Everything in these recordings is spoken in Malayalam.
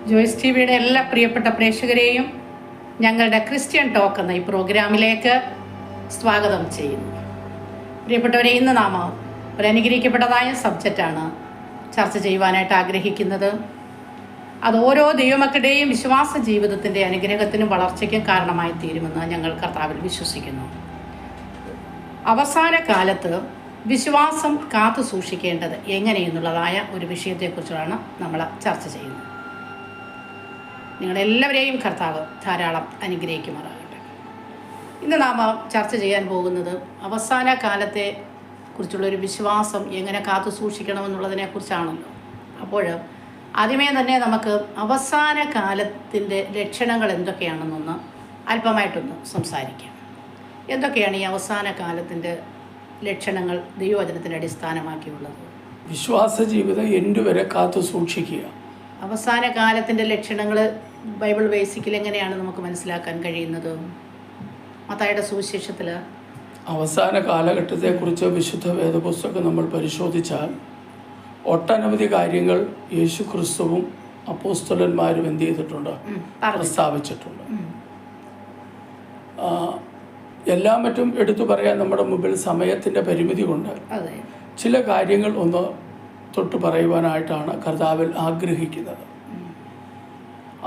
ജോയ്സ് ടി വിയുടെ എല്ലാ പ്രിയപ്പെട്ട പ്രേക്ഷകരെയും ഞങ്ങളുടെ ക്രിസ്ത്യൻ ടോക്ക് എന്ന ഈ പ്രോഗ്രാമിലേക്ക് സ്വാഗതം ചെയ്യുന്നു. പ്രിയപ്പെട്ടവരെ, ഇന്ന് നാം ഒരു അനുഗ്രഹിക്കപ്പെട്ടതായ സബ്ജക്റ്റാണ് ചർച്ച ചെയ്യുവാനായിട്ട് ആഗ്രഹിക്കുന്നത്. അത് ഓരോ ദൈവമക്കളുടെയും വിശ്വാസ ജീവിതത്തിൻ്റെ അനുഗ്രഹത്തിനും വളർച്ചയ്ക്കും കാരണമായി തീരുമെന്ന് ഞങ്ങൾ കർത്താവിൽ വിശ്വസിക്കുന്നു. അവസാന കാലത്ത് വിശ്വാസം കാത്തു സൂക്ഷിക്കേണ്ടത് എങ്ങനെയെന്നുള്ളതായ ഒരു വിഷയത്തെക്കുറിച്ചാണ് നമ്മൾ ചർച്ച ചെയ്യുന്നത്. നിങ്ങളെല്ലാവരെയും കർത്താവ് ധാരാളം അനുഗ്രഹിക്കുമാറാകട്ടെ. ഇന്ന് നാം ചർച്ച ചെയ്യാൻ പോകുന്നത് അവസാന കാലത്തെ കുറിച്ചുള്ളൊരു വിശ്വാസം എങ്ങനെ കാത്തു സൂക്ഷിക്കണമെന്നുള്ളതിനെക്കുറിച്ചാണല്ലോ. അപ്പോൾ ആദ്യമേ തന്നെ നമുക്ക് അവസാന കാലത്തിൻ്റെ ലക്ഷണങ്ങൾ എന്തൊക്കെയാണെന്നൊന്ന് അല്പമായിട്ടൊന്ന് സംസാരിക്കാം. എന്തൊക്കെയാണ് ഈ അവസാന കാലത്തിൻ്റെ ലക്ഷണങ്ങൾ ദൈവവചനത്തിൻ്റെ അടിസ്ഥാനമാക്കിയുള്ളത്? വിശ്വാസ ജീവിതം എന്തുവരെ കാത്തു സൂക്ഷിക്കുക. അവസാന കാലത്തിൻ്റെ ലക്ഷണങ്ങൾ ബൈബിൾ ബേസിക്കിൽ എങ്ങനെയാണ് നമുക്ക് മനസ്സിലാക്കാൻ കഴിയുന്നത്? മത്തായിയുടെ സുവിശേഷത്തിൽ അവസാന കാലഘട്ടത്തെക്കുറിച്ച് വിശുദ്ധ വേദപുസ്തകം നമ്മൾ പരിശോധിച്ചാൽ ഒട്ടനവധി കാര്യങ്ങൾ യേശു ക്രിസ്തുവും അപ്പോസ്തലന്മാരും എന്ത് ചെയ്തിട്ടുണ്ട്, പ്രസ്താവിച്ചിട്ടുണ്ട്. എല്ലാം മറ്റും എടുത്തു പറയാൻ നമ്മുടെ മുമ്പിൽ സമയത്തിൻ്റെ പരിമിതി കൊണ്ട് ചില കാര്യങ്ങൾ ഒന്ന് തൊട്ട് പറയുവാനായിട്ടാണ് കർത്താവിൽ ആഗ്രഹിക്കുന്നത്.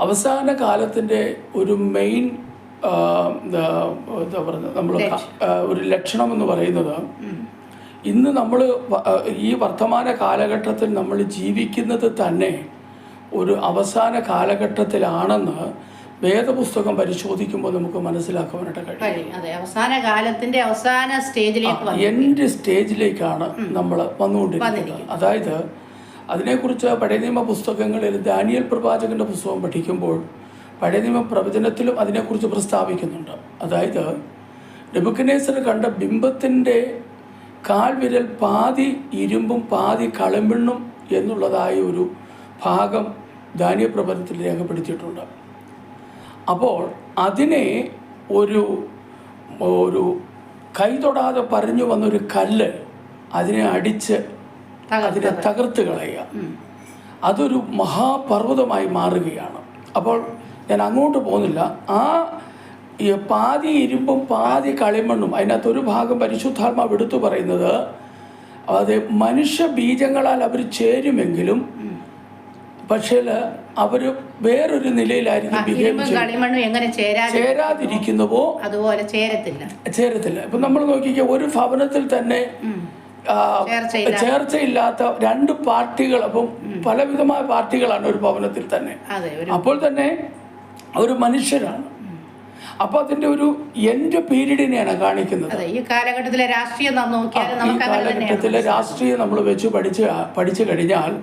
അവസാന കാലത്തിൻ്റെ ഒരു മെയിൻ എന്താ പറയുന്നത്, നമ്മൾ ഒരു ലക്ഷണം എന്ന് പറയുന്നത്, ഇന്ന് നമ്മൾ ഈ വർത്തമാന കാലഘട്ടത്തിൽ നമ്മൾ ജീവിക്കുന്നത് തന്നെ ഒരു അവസാന കാലഘട്ടത്തിലാണെന്ന് വേദപുസ്തകം പരിശോധിക്കുമ്പോൾ നമുക്ക് മനസ്സിലാക്കുവാനായിട്ട് കഴിയും. അവസാന കാലത്തിന്റെ അവസാന സ്റ്റേജിലേക്ക് എൻഡ് സ്റ്റേജിലേക്കാണ് നമ്മൾ വന്നുകൊണ്ടിരിക്കുന്നത്. അതായത് അതിനെക്കുറിച്ച് പഴയ നിയമ പുസ്തകങ്ങളിൽ ദാനിയേൽ പ്രവാചകന്റെ പുസ്തകം പഠിക്കുമ്പോൾ പഴയ നിയമ പ്രവചനത്തിലും അതിനെക്കുറിച്ച് പ്രസ്താവിക്കുന്നുണ്ട്. അതായത് നെബൂഖദ്നേസർ കണ്ട ബിംബത്തിൻ്റെ കാൽവിരൽ പാതി ഇരുമ്പും പാതി കളമ്പിണ്ണും എന്നുള്ളതായ ഒരു ഭാഗം ദാനിയേൽ പ്രവചനത്തിൽ രേഖപ്പെടുത്തിയിട്ടുണ്ട്. അപ്പോൾ അതിനെ ഒരു ഒരു കൈതൊടാതെ പറഞ്ഞു വന്നൊരു കല്ല് അതിനെ അടിച്ച് അതിനെ തകർത്ത് കളയുക, അതൊരു മഹാപർവ്വതമായി മാറുകയാണ്. അപ്പോൾ ഞാൻ അങ്ങോട്ട് പോകുന്നില്ല. ആ പാതി ഇരുമ്പും പാതി കളിമണ്ണും, അതിനകത്തൊരു ഭാഗം പരിശുദ്ധാത്മാവ് എടുത്തു പറയുന്നത്, അത് മനുഷ്യ ബീജങ്ങളാൽ അവർ ചേരുമെങ്കിലും പക്ഷേ അവർ വേറൊരു നിലയിലായിരിക്കും ബിഹേവ് ചേരാതിരിക്കുന്നുവോ അതുപോലെ ചേരത്തില്ല. ഇപ്പൊ നമ്മൾ നോക്കിക്കുക, ഒരു ഭവനത്തിൽ തന്നെ ചേർച്ചയില്ലാത്ത രണ്ട് പാർട്ടികൾ, അപ്പം പലവിധമായ പാർട്ടികളാണ് ഒരു ഭവനത്തിൽ തന്നെ. അപ്പോൾ തന്നെ ഒരു മനുഷ്യരാണ്. അപ്പൊ അതിന്റെ ഒരു എൻഡ് പീരീഡിനെയാണ് കാണിക്കുന്നത്. ഈ കാലഘട്ടത്തിലെ രാഷ്ട്രീയം നമ്മൾ വെച്ച് പഠിച്ചു കഴിഞ്ഞാൽ,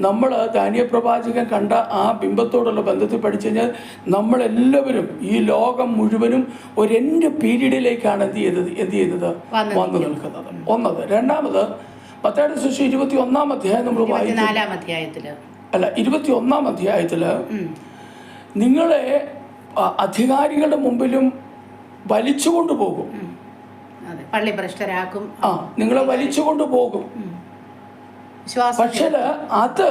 നമ്മൾ ദാനിയേൽ പ്രവാചകൻ കണ്ട ആ ബിംബത്തോടുള്ള ബന്ധത്തിൽ പഠിച്ചു കഴിഞ്ഞാൽ നമ്മളെല്ലാവരും ഈ ലോകം മുഴുവനും ഒരു എൻഡ് പീരീഡിലേക്കാണ് എന്ത് ചെയ്യുന്നത് വന്നു നിൽക്കുന്നത്. ഒന്നത്. രണ്ടാമത് മത്തായിയുടെ സുവിശേഷം 21-ാം അധ്യായം നമ്മൾ വായിക്കും. 21-ാം അധ്യായത്തില് നിങ്ങളെ അധികാരികളുടെ മുമ്പിലും വലിച്ചുകൊണ്ടു പോകും, പള്ളിഭ്രഷ്ടരാക്കും, നിങ്ങളെ വലിച്ചുകൊണ്ടു പോകും. പക്ഷേ അത്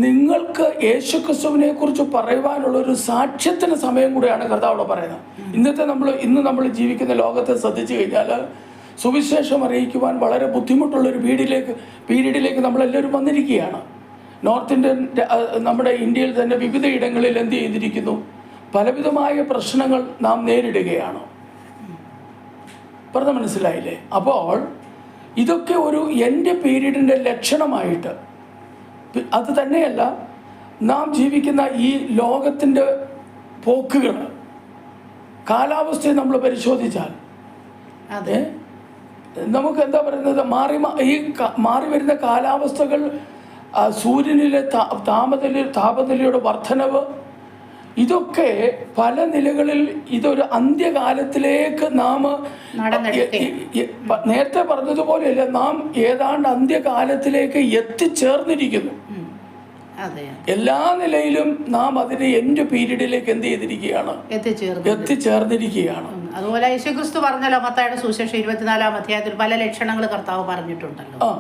നിങ്ങൾക്ക് യേശുക്രിസ്തുവിനെ കുറിച്ച് പറയുവാനുള്ള ഒരു സാക്ഷ്യത്തിന് സമയം കൂടെയാണ് കർത്താവ് പറയുന്നത്. ഇന്ന് നമ്മൾ ജീവിക്കുന്ന ലോകത്തെ ശ്രദ്ധിച്ചു കഴിഞ്ഞാൽ സുവിശേഷം അറിയിക്കുവാൻ വളരെ ബുദ്ധിമുട്ടുള്ളൊരു പീരീഡിലേക്ക് നമ്മളെല്ലാവരും വന്നിരിക്കുകയാണ്. നോർത്ത് ഇന്ത്യൻ, നമ്മുടെ ഇന്ത്യയിൽ തന്നെ വിവിധ ഇടങ്ങളിൽ എന്ത് ചെയ്തിരിക്കുന്നു, പലവിധമായ പ്രശ്നങ്ങൾ നാം നേരിടുകയാണ്. പറഞ്ഞ മനസ്സിലായില്ലേ? അപ്പോൾ ഇതൊക്കെ ഒരു എൻഡ് പീരീഡിൻ്റെ ലക്ഷണമായിട്ട്, അത് തന്നെയല്ല നാം ജീവിക്കുന്ന ഈ ലോകത്തിൻ്റെ പോക്കുകൾ, കാലാവസ്ഥയെ നമ്മൾ പരിശോധിച്ചാൽ നമുക്ക് എന്താ പറയുന്നത്, മാറി വരുന്ന കാലാവസ്ഥകൾ, സൂര്യനിലെ താപനിലയുടെ വർധനവ്, ഇതൊക്കെ പല നിലകളിൽ ഇതൊരു അന്ത്യകാലത്തിലേക്ക് നാം നേരത്തെ പറഞ്ഞതുപോലെയല്ല, നാം ഏതാണ്ട് അന്ത്യകാലത്തിലേക്ക് എത്തിച്ചേർന്നിരിക്കുന്നു. എല്ലാ നിലയിലും നാം അതിന്റെ എൻഡ് പീരീഡിലേക്ക് എന്ത് ചെയ്തിരിക്കുകയാണ്, എത്തിച്ചേർന്നിരിക്കുകയാണ്. അതുപോലെ യേശുക്രിസ്തു പറഞ്ഞല്ലോ, മത്തായിയുടെ സുവിശേഷം 24-ാം അധ്യായത്തിൽ പല ലക്ഷണങ്ങൾ കർത്താവ് പറഞ്ഞിട്ടുണ്ടല്ലോ.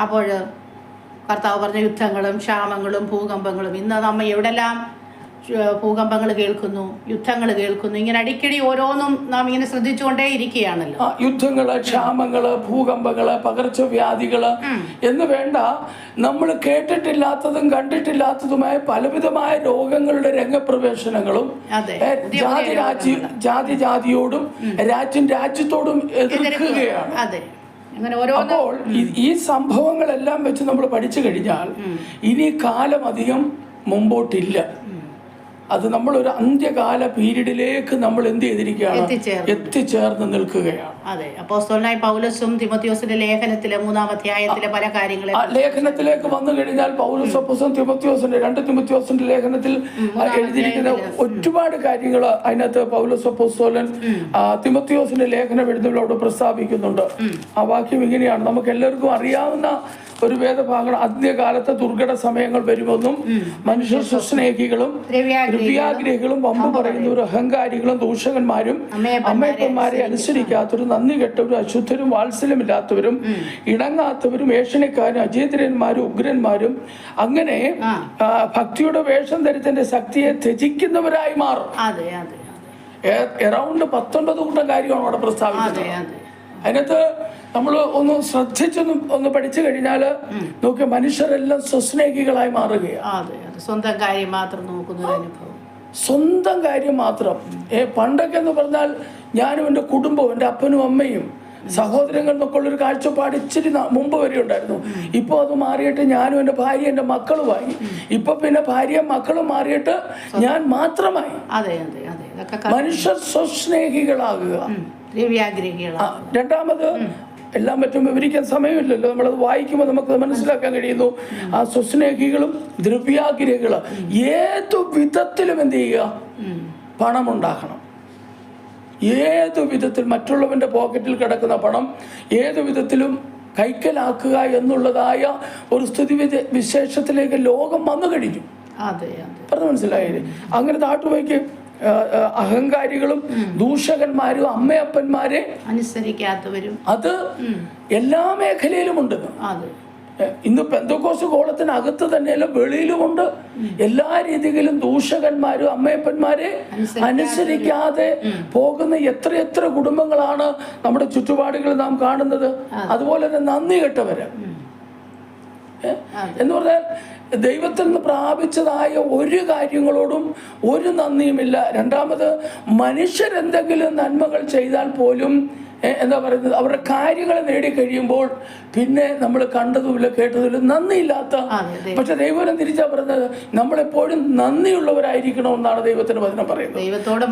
അപ്പോൾ കർത്താവ് പറഞ്ഞ യുദ്ധങ്ങളും ക്ഷാമങ്ങളും ഭൂകമ്പങ്ങളും, ഇന്ന് നമ്മൾ എവിടെല്ലാം ഭൂകമ്പങ്ങൾ കേൾക്കുന്നു, യുദ്ധങ്ങൾ കേൾക്കുന്നു, ഇങ്ങനെ അടിക്കടി ഓരോന്നും നാം ഇങ്ങനെ ശ്രദ്ധിച്ചുകൊണ്ടേ ഇരിക്കുകയാണല്ലോ. യുദ്ധങ്ങള്, ക്ഷാമങ്ങള്, ഭൂകമ്പങ്ങള്, പകർച്ചവ്യാധികള് എന്ന് വേണ്ട, നമ്മൾ കേട്ടിട്ടില്ലാത്തതും കണ്ടിട്ടില്ലാത്തതുമായ പലവിധമായ രോഗങ്ങളുടെ രംഗപ്രവേശനങ്ങളും ജാതിയോടും രാജ്യത്തോടും എതിർക്കുകയാണ്. അപ്പോൾ ഈ സംഭവങ്ങളെല്ലാം വെച്ച് നമ്മൾ പഠിച്ചു കഴിഞ്ഞാൽ ഇനി കാലം അധികം മുമ്പോട്ടില്ല. അത് നമ്മളൊരു അന്ത്യകാല പീരീഡിലേക്ക് നമ്മൾ എന്ത് ചെയ്തിരിക്കുകയാണ്, എത്തിച്ചേർന്ന് നിൽക്കുകയാണ്. അതെ, അപ്പോസ്തലനായ പൗലോസും തിമോത്തിയോസിന്റെ ലേഖനത്തിലെ 3-ാം അധ്യായത്തിലെ പല ലേഖനത്തിലേക്ക് വന്നു കഴിഞ്ഞാൽ പൗലോസ് അപ്പോസ്തലൻ തിമോത്തിയോസിന്റെ 2 തിമോത്തിയോസിന്റെ ലേഖനത്തിൽ എഴുതിയിരിക്കുന്ന ഒരുപാട് കാര്യങ്ങൾ അതിനകത്ത് പൗലോസ് അപ്പോസ്തലൻ തിമോത്തിയോസിന്റെ ലേഖനം എഴുതുന്നവരോട് പ്രസ്താവിക്കുന്നുണ്ട്. ആ വാക്യം ഇങ്ങനെയാണ്, നമുക്ക് എല്ലാവർക്കും അറിയാവുന്ന ഒരു വേദഭാഗം. അന്ത്യകാലത്ത് ദുർഘട സമയങ്ങൾ വരുമെന്നും മനുഷ്യർ സ്വസ്നേഹികളും ദ്രവ്യാഗ്രഹികളും വമ്പ് പറയുന്നവരും അഹങ്കാരികളും ദൂഷകന്മാരും അമ്മയപ്പന്മാരെ അനുസരിക്കാത്തവരും നന്ദി കെട്ടവരും അശുദ്ധരും വാത്സല്യമില്ലാത്തവരും ഇണങ്ങാത്തവരും ഏഷണിക്കാരും അജേന്ദ്രന്മാരും ഉഗ്രന്മാരും അങ്ങനെ ഭക്തിയുടെ വേഷം ധരിച്ചതിന്റെ ശക്തിയെ ത്യജിക്കുന്നവരായി മാറും. എറൗണ്ട് 19 കൂട്ടം കാര്യമാണ് അവിടെ പ്രസ്താവിക്കുന്നത്. അതിനകത്ത് നമ്മൾ ഒന്ന് ശ്രദ്ധിച്ചൊന്ന് പഠിച്ചു കഴിഞ്ഞാൽ നോക്കി മനുഷ്യരെല്ലാം സ്വസ്നേഹികളായി മാറുകയാണ്. സ്വന്തം കാര്യം മാത്രം നോക്കുന്ന അനുഭവം, സ്വന്തം കാര്യം മാത്രം. പണ്ടൊക്കെ എന്ന് പറഞ്ഞാൽ ഞാനും എൻ്റെ കുടുംബവും എൻ്റെ അപ്പനും അമ്മയും സഹോദരങ്ങൾ എന്നൊക്കെ ഉള്ളൊരു കാഴ്ചപ്പാട് ഇച്ചിരി മുമ്പ് വരെ ഉണ്ടായിരുന്നു. ഇപ്പോൾ അത് മാറിയിട്ട് ഞാനും എൻ്റെ ഭാര്യ എൻ്റെ മക്കളുമായി. ഇപ്പൊ പിന്നെ ഭാര്യയും മക്കളും മാറിയിട്ട് ഞാൻ മാത്രമായി. മനുഷ്യർ സ്വസ്നേഹികളാകുക. രണ്ടാമത്, എല്ലാം പറ്റും വിവരിക്കാൻ സമയമില്ലല്ലോ, നമ്മളത് വായിക്കുമ്പോൾ നമുക്ക് മനസ്സിലാക്കാൻ കഴിയുന്നു. ആ സ്വസ്നേഹികളും ദ്രവ്യാഗ്രഹികളും ഏതു വിധത്തിലും എന്ത് ചെയ്യുക, പണമുണ്ടാക്കണം. ഏതു വിധത്തിൽ മറ്റുള്ളവന്റെ പോക്കറ്റിൽ കിടക്കുന്ന പണം ഏതു വിധത്തിലും കൈക്കലാക്കുക എന്നുള്ളതായ ഒരു സ്ഥിതി വിശേഷത്തിലേക്ക് ലോകം വന്നു കഴിഞ്ഞു. പറഞ്ഞു മനസ്സിലായില്ലേ? അങ്ങനെ താട്ടുവയ്ക്ക് അഹങ്കാരികളും ദൂഷകന്മാരും അമ്മയപ്പന്മാരെ അനുസരിക്കാത്തവരും അത് എല്ലാ മേഖലയിലുമുണ്ട്. ഇന്ന് പെന്തക്കോസ്ത് കോളത്തിനകത്ത് തന്നെയല്ല വെളിയിലുമുണ്ട്. എല്ലാ രീതിയിലും ദൂഷകന്മാരും അമ്മയപ്പന്മാരെ അനുസരിക്കാതെ പോകുന്ന എത്ര കുടുംബങ്ങളാണ് നമ്മുടെ ചുറ്റുപാടുകളിൽ നാം കാണുന്നത്. അതുപോലെ തന്നെ നന്ദി കെട്ടവര് എന്ന് പറഞ്ഞാൽ ദൈവത്തിൽ നിന്ന് പ്രാപിച്ചതായ ഒരു കാര്യങ്ങളോടും ഒരു നന്ദിയുമില്ല. രണ്ടാമത്, മനുഷ്യരെന്തെങ്കിലും നന്മകൾ ചെയ്താൽ പോലും എന്താ പറയുന്നത്, അവരുടെ കാര്യങ്ങൾ നേടിക്കഴിയുമ്പോൾ പിന്നെ നമ്മൾ കണ്ടതുമില്ല കേട്ടതുമില്ല, നന്ദിയില്ലാത്ത. പക്ഷെ ദൈവം തിരിച്ചാ പറയുന്നത് നമ്മളെപ്പോഴും നന്ദിയുള്ളവരായിരിക്കണമെന്നാണ് ദൈവത്തിന്റെ വചനം പറയുന്നത്. ദൈവത്തോട്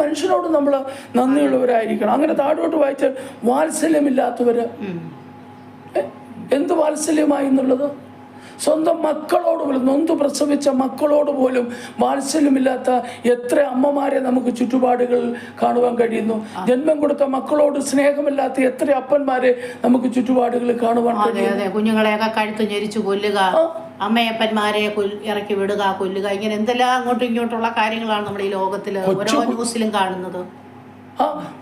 മനുഷ്യരോട് നമ്മൾ നന്ദിയുള്ളവരായിരിക്കണം. അങ്ങനെ താഴോട്ട് വായിച്ചാൽ വാത്സല്യമില്ലാത്തവര്, എന്ത് വാത്സല്യമായി എന്നുള്ളത്, സ്വന്തം മക്കളോട് പോലും, നൊന്തു പ്രസവിച്ച മക്കളോട് പോലും വാത്സല്യമില്ലാത്ത എത്ര അമ്മമാരെ നമുക്ക് ചുറ്റുപാടുകൾ കാണുവാൻ കഴിയുന്നു. ജന്മം കൊടുത്ത മക്കളോട് സ്നേഹമില്ലാത്ത എത്ര അപ്പന്മാരെ നമുക്ക് ചുറ്റുപാടുകളിൽ കാണുവാൻ കഴിയുന്നു. കുഞ്ഞുങ്ങളെയൊക്കെ കഴുത്ത് ഞെരിച്ചു കൊല്ലുക, അമ്മയപ്പന്മാരെ ഇറക്കി വിടുക, കൊല്ലുക, ഇങ്ങനെ എന്തെല്ലാം അങ്ങോട്ടും ഇങ്ങോട്ടുള്ള കാര്യങ്ങളാണ് നമ്മുടെ ഈ ലോകത്തിൽ ഓരോ ന്യൂസിലും കാണുന്നത്.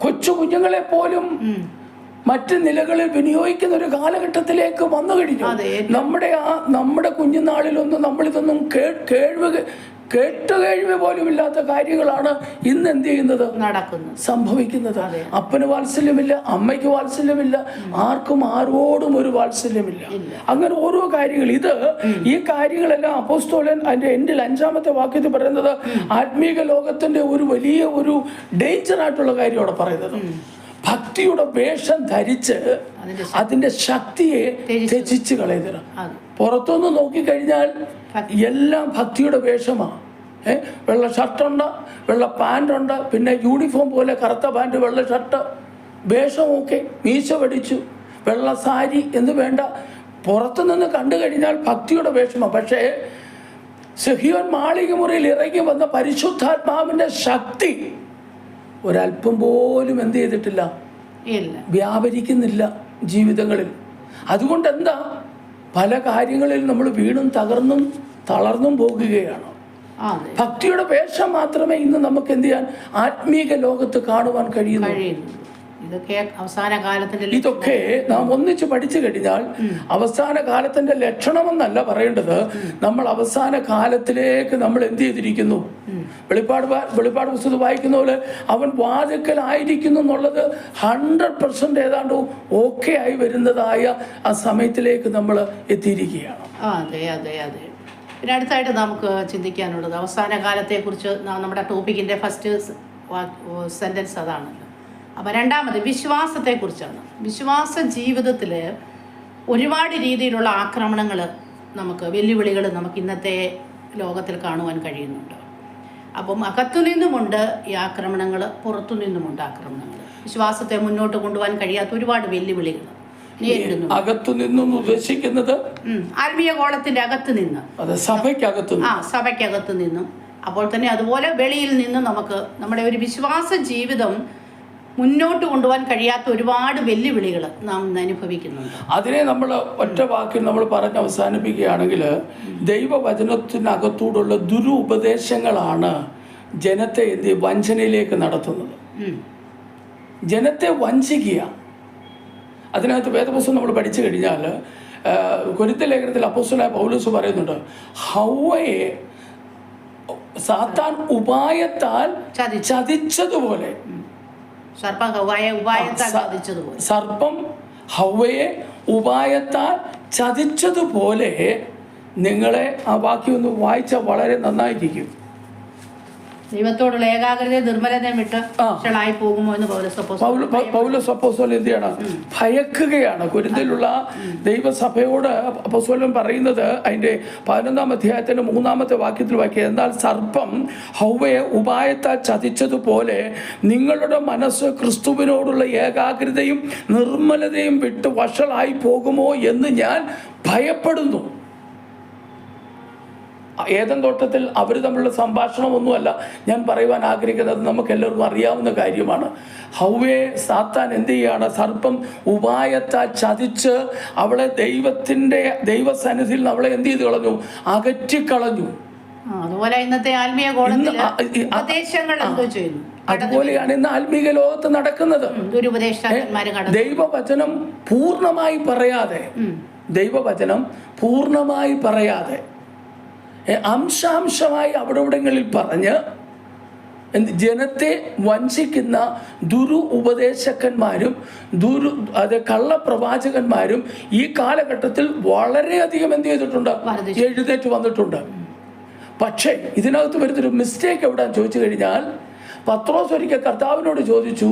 കൊച്ചു കുഞ്ഞുങ്ങളെ പോലും മറ്റ് നിലകളിൽ വിനിയോഗിക്കുന്ന ഒരു കാലഘട്ടത്തിലേക്ക് വന്നു കഴിഞ്ഞു. നമ്മുടെ കുഞ്ഞുനാളിലൊന്നും നമ്മളിതൊന്നും കേട്ടുകേഴ്വ പോലും ഇല്ലാത്ത കാര്യങ്ങളാണ് ഇന്ന് എന്ത് ചെയ്യുന്നത്, സംഭവിക്കുന്നത്. അപ്പന് വാത്സല്യമില്ല, അമ്മയ്ക്ക് വാത്സല്യമില്ല, ആർക്കും ആരോടും ഒരു വാത്സല്യമില്ല. അങ്ങനെ ഓരോ കാര്യങ്ങൾ, ഈ കാര്യങ്ങളെല്ലാം അപ്പോസ്തലൻ അതിന്റെ എൻഡിൽ 5-ാമത്തെ വാക്യത്തിൽ പറയുന്നത് ആത്മീക ലോകത്തിന്റെ ഒരു വലിയ ഒരു ഡേഞ്ചർ ആയിട്ടുള്ള കാര്യമാണ് പറയുന്നത്. ഭക്തിയുടെ വേഷം ധരിച്ച് അതിന്റെ ശക്തിയെ ത്യജിച്ച് കളയുന്നത്. പുറത്തുനിന്ന് നോക്കിക്കഴിഞ്ഞാൽ എല്ലാം ഭക്തിയുടെ വേഷമാണ്. വെള്ള ഷർട്ടുണ്ട്, വെള്ള പാൻറ്റുണ്ട്, പിന്നെ യൂണിഫോം പോലെ കറുത്ത പാൻറ്, വെള്ള ഷർട്ട്, വേഷമൊക്കെ മീശ പഠിച്ചു, വെള്ള സാരി എന്ന് വേണ്ട, പുറത്തുനിന്ന് കണ്ടു കഴിഞ്ഞാൽ ഭക്തിയുടെ വേഷമാണ്. പക്ഷേ സിഹിയോൻ മാളിക മുറിയിൽ ഇറങ്ങി വന്ന പരിശുദ്ധാത്മാവിന്റെ ശക്തി ഒരല്പം പോലും എന്ത് ചെയ്തിട്ടില്ല, വ്യാപരിക്കുന്നില്ല ജീവിതങ്ങളിൽ. അതുകൊണ്ട് എന്താ, പല കാര്യങ്ങളിൽ നമ്മൾ വീണും തകർന്നും തളർന്നും പോകുകയാണ്. ഭക്തിയുടെ വേഷം മാത്രമേ ഇന്ന് നമുക്ക് എന്ത് ചെയ്യാൻ ആത്മീക ലോകത്ത് കാണുവാൻ കഴിയുന്നു. ഇതൊക്കെ അവസാന കാലത്തിന്റെ ഇതൊക്കെ നാം ഒന്നിച്ച് പഠിച്ചു കഴിഞ്ഞാൽ അവസാന കാലത്തിന്റെ ലക്ഷണമെന്നല്ല പറയേണ്ടത്, നമ്മൾ അവസാന കാലത്തിലേക്ക് നമ്മൾ എന്ത് ചെയ്തിരിക്കുന്നു. വെളിപ്പാട് പുസ്തകം വായിക്കുന്ന പോലെ അവൻ വാതിക്കലായിരിക്കുന്നു എന്നുള്ളത് 100% ഏതാണ്ട് ഓക്കെ ആയി വരുന്നതായ ആ സമയത്തിലേക്ക് നമ്മൾ എത്തിയിരിക്കുകയാണ്. അതെ അതെ അതെ. പിന്നെ അടുത്തായിട്ട് നമുക്ക് ചിന്തിക്കാനുള്ളത് അവസാന കാലത്തെക്കുറിച്ച് നമ്മുടെ ടോപ്പിക്കിൻ്റെ ഫസ്റ്റ് സെൻറ്റൻസ് അതാണല്ലോ. അപ്പോൾ രണ്ടാമത് വിശ്വാസത്തെക്കുറിച്ചാണ്. വിശ്വാസ ജീവിതത്തിൽ ഒരുപാട് രീതിയിലുള്ള ആക്രമണങ്ങൾ, നമുക്ക് വെല്ലുവിളികൾ നമുക്ക് ഇന്നത്തെ ലോകത്തിൽ കാണുവാൻ കഴിയുന്നുണ്ട്. അപ്പം അകത്തുനിന്നുമുണ്ട് ഈ ആക്രമണങ്ങൾ, പുറത്തു നിന്നുമുണ്ട് ആക്രമണങ്ങൾ. വിശ്വാസത്തെ മുന്നോട്ട് കൊണ്ടുപോകാൻ കഴിയാത്ത ഒരുപാട് വെല്ലുവിളികൾ നേരിടുന്നു. അകത്തു നിന്നും ഉദ്ദേശിക്കുന്നത് ആത്മീയ കോളത്തിന്റെ അകത്ത് നിന്ന്, സഭയ്ക്കകത്ത് നിന്നും, അപ്പോൾ തന്നെ അതുപോലെ വെളിയിൽ നിന്നും നമുക്ക് നമ്മുടെ ഒരു വിശ്വാസ ജീവിതം മുന്നോട്ട് കൊണ്ടുപോകാൻ കഴിയാത്ത ഒരുപാട് വെല്ലുവിളികൾ നാം അനുഭവിക്കുന്നുണ്ട്. അതിനെ നമ്മൾ ഒറ്റ വാക്കിൽ നമ്മൾ പറഞ്ഞ് അവസാനിപ്പിക്കുകയാണെങ്കിൽ, ദൈവവചനത്തിനകത്തൂടുള്ള ദുരുപദേശങ്ങളാണ് ജനത്തെ വഞ്ചനയിലേക്ക് നടത്തുന്നത്. ജനത്തെ വഞ്ചിക്കുക. അതിനകത്ത് വേദപുസ്തകം നമ്മൾ പഠിച്ചു കഴിഞ്ഞാൽ കൊരിന്ത്യർ ലേഖനത്തിൽ അപ്പോസ്തലനായ പൗലോസ് പറയുന്നുണ്ട്, ഹവ്വയെ സാത്താൻ ഉപായത്താൽ ചതിച്ചതുപോലെ, സർപ്പം ഹവ്വയെ ഉപായത്താൽ ചതിച്ചതുപോലെ നിങ്ങളെ, ആ വാക്യം ഒന്ന് വായിച്ചാൽ വളരെ നന്നായിരിക്കും. ദൈവത്തോടുള്ള ഏകാഗ്രതയെ നിർമ്മലതയും വിട്ട് ായി പോകുമോ എന്ന് പൗലോസ് അപ്പോസ്തലൻ എന്ത് ചെയ്യണം? ഭയക്കുകയാണ്. കൊരിന്ത്യയിലുള്ള ദൈവസഭയോട് അപ്പോസ്തലൻ പറയുന്നത് അതിന്റെ 11-ാം അധ്യായത്തിന്റെ 3-ാമത്തെ വാക്യത്തിൽ വായിക്കുക, എന്നാൽ സർപ്പം ഹവ്വയെ ഉപായത്താൽ ചതിച്ചതുപോലെ നിങ്ങളുടെ മനസ്സ് ക്രിസ്തുവിനോടുള്ള ഏകാഗ്രതയും നിർമ്മലതയും വിട്ട് വഷളായി പോകുമോ എന്ന് ഞാൻ ഭയപ്പെടുന്നു. ഏദൻ തോട്ടത്തിൽ അവർ തമ്മിലുള്ള സംഭാഷണമൊന്നുമല്ല ഞാൻ പറയുവാൻ ആഗ്രഹിക്കുന്നത്, നമുക്ക് എല്ലാവർക്കും അറിയാവുന്ന കാര്യമാണ്. ഹവ്വയെ സാത്താൻ എന്ത് ചെയ്യാണ്? സർപ്പം ഉപായത്താൽ ചതിച്ച് അവളെ ദൈവസന്നിധിയിൽ അവളെ എന്ത് ചെയ്ത് കളഞ്ഞു? അകറ്റിക്കളഞ്ഞു. അതുപോലെ ഇന്നത്തെ ആത്മീയ അതുപോലെയാണ് ഇന്ന് ആത്മീക ലോകത്ത് നടക്കുന്നത്. ദൈവവചനം പൂർണ്ണമായി പറയാതെ അംശാംശമായി അവിടെവിടങ്ങളിൽ പറഞ്ഞ് ജനത്തെ വഞ്ചിക്കുന്ന ഉപദേശക്കന്മാരും കള്ളപ്രവാചകന്മാരും ഈ കാലഘട്ടത്തിൽ വളരെയധികം എന്ത് ചെയ്തിട്ടുണ്ട്? എഴുന്നേറ്റ് വന്നിട്ടുണ്ട്. പക്ഷേ ഇതിനകത്ത് വരുന്നൊരു മിസ്റ്റേക്ക് എവിടെയാണെന്ന് ചോദിച്ചു കഴിഞ്ഞാൽ, പത്രോസ് ഒരിക്കൽ കർത്താവിനോട് ചോദിച്ചു,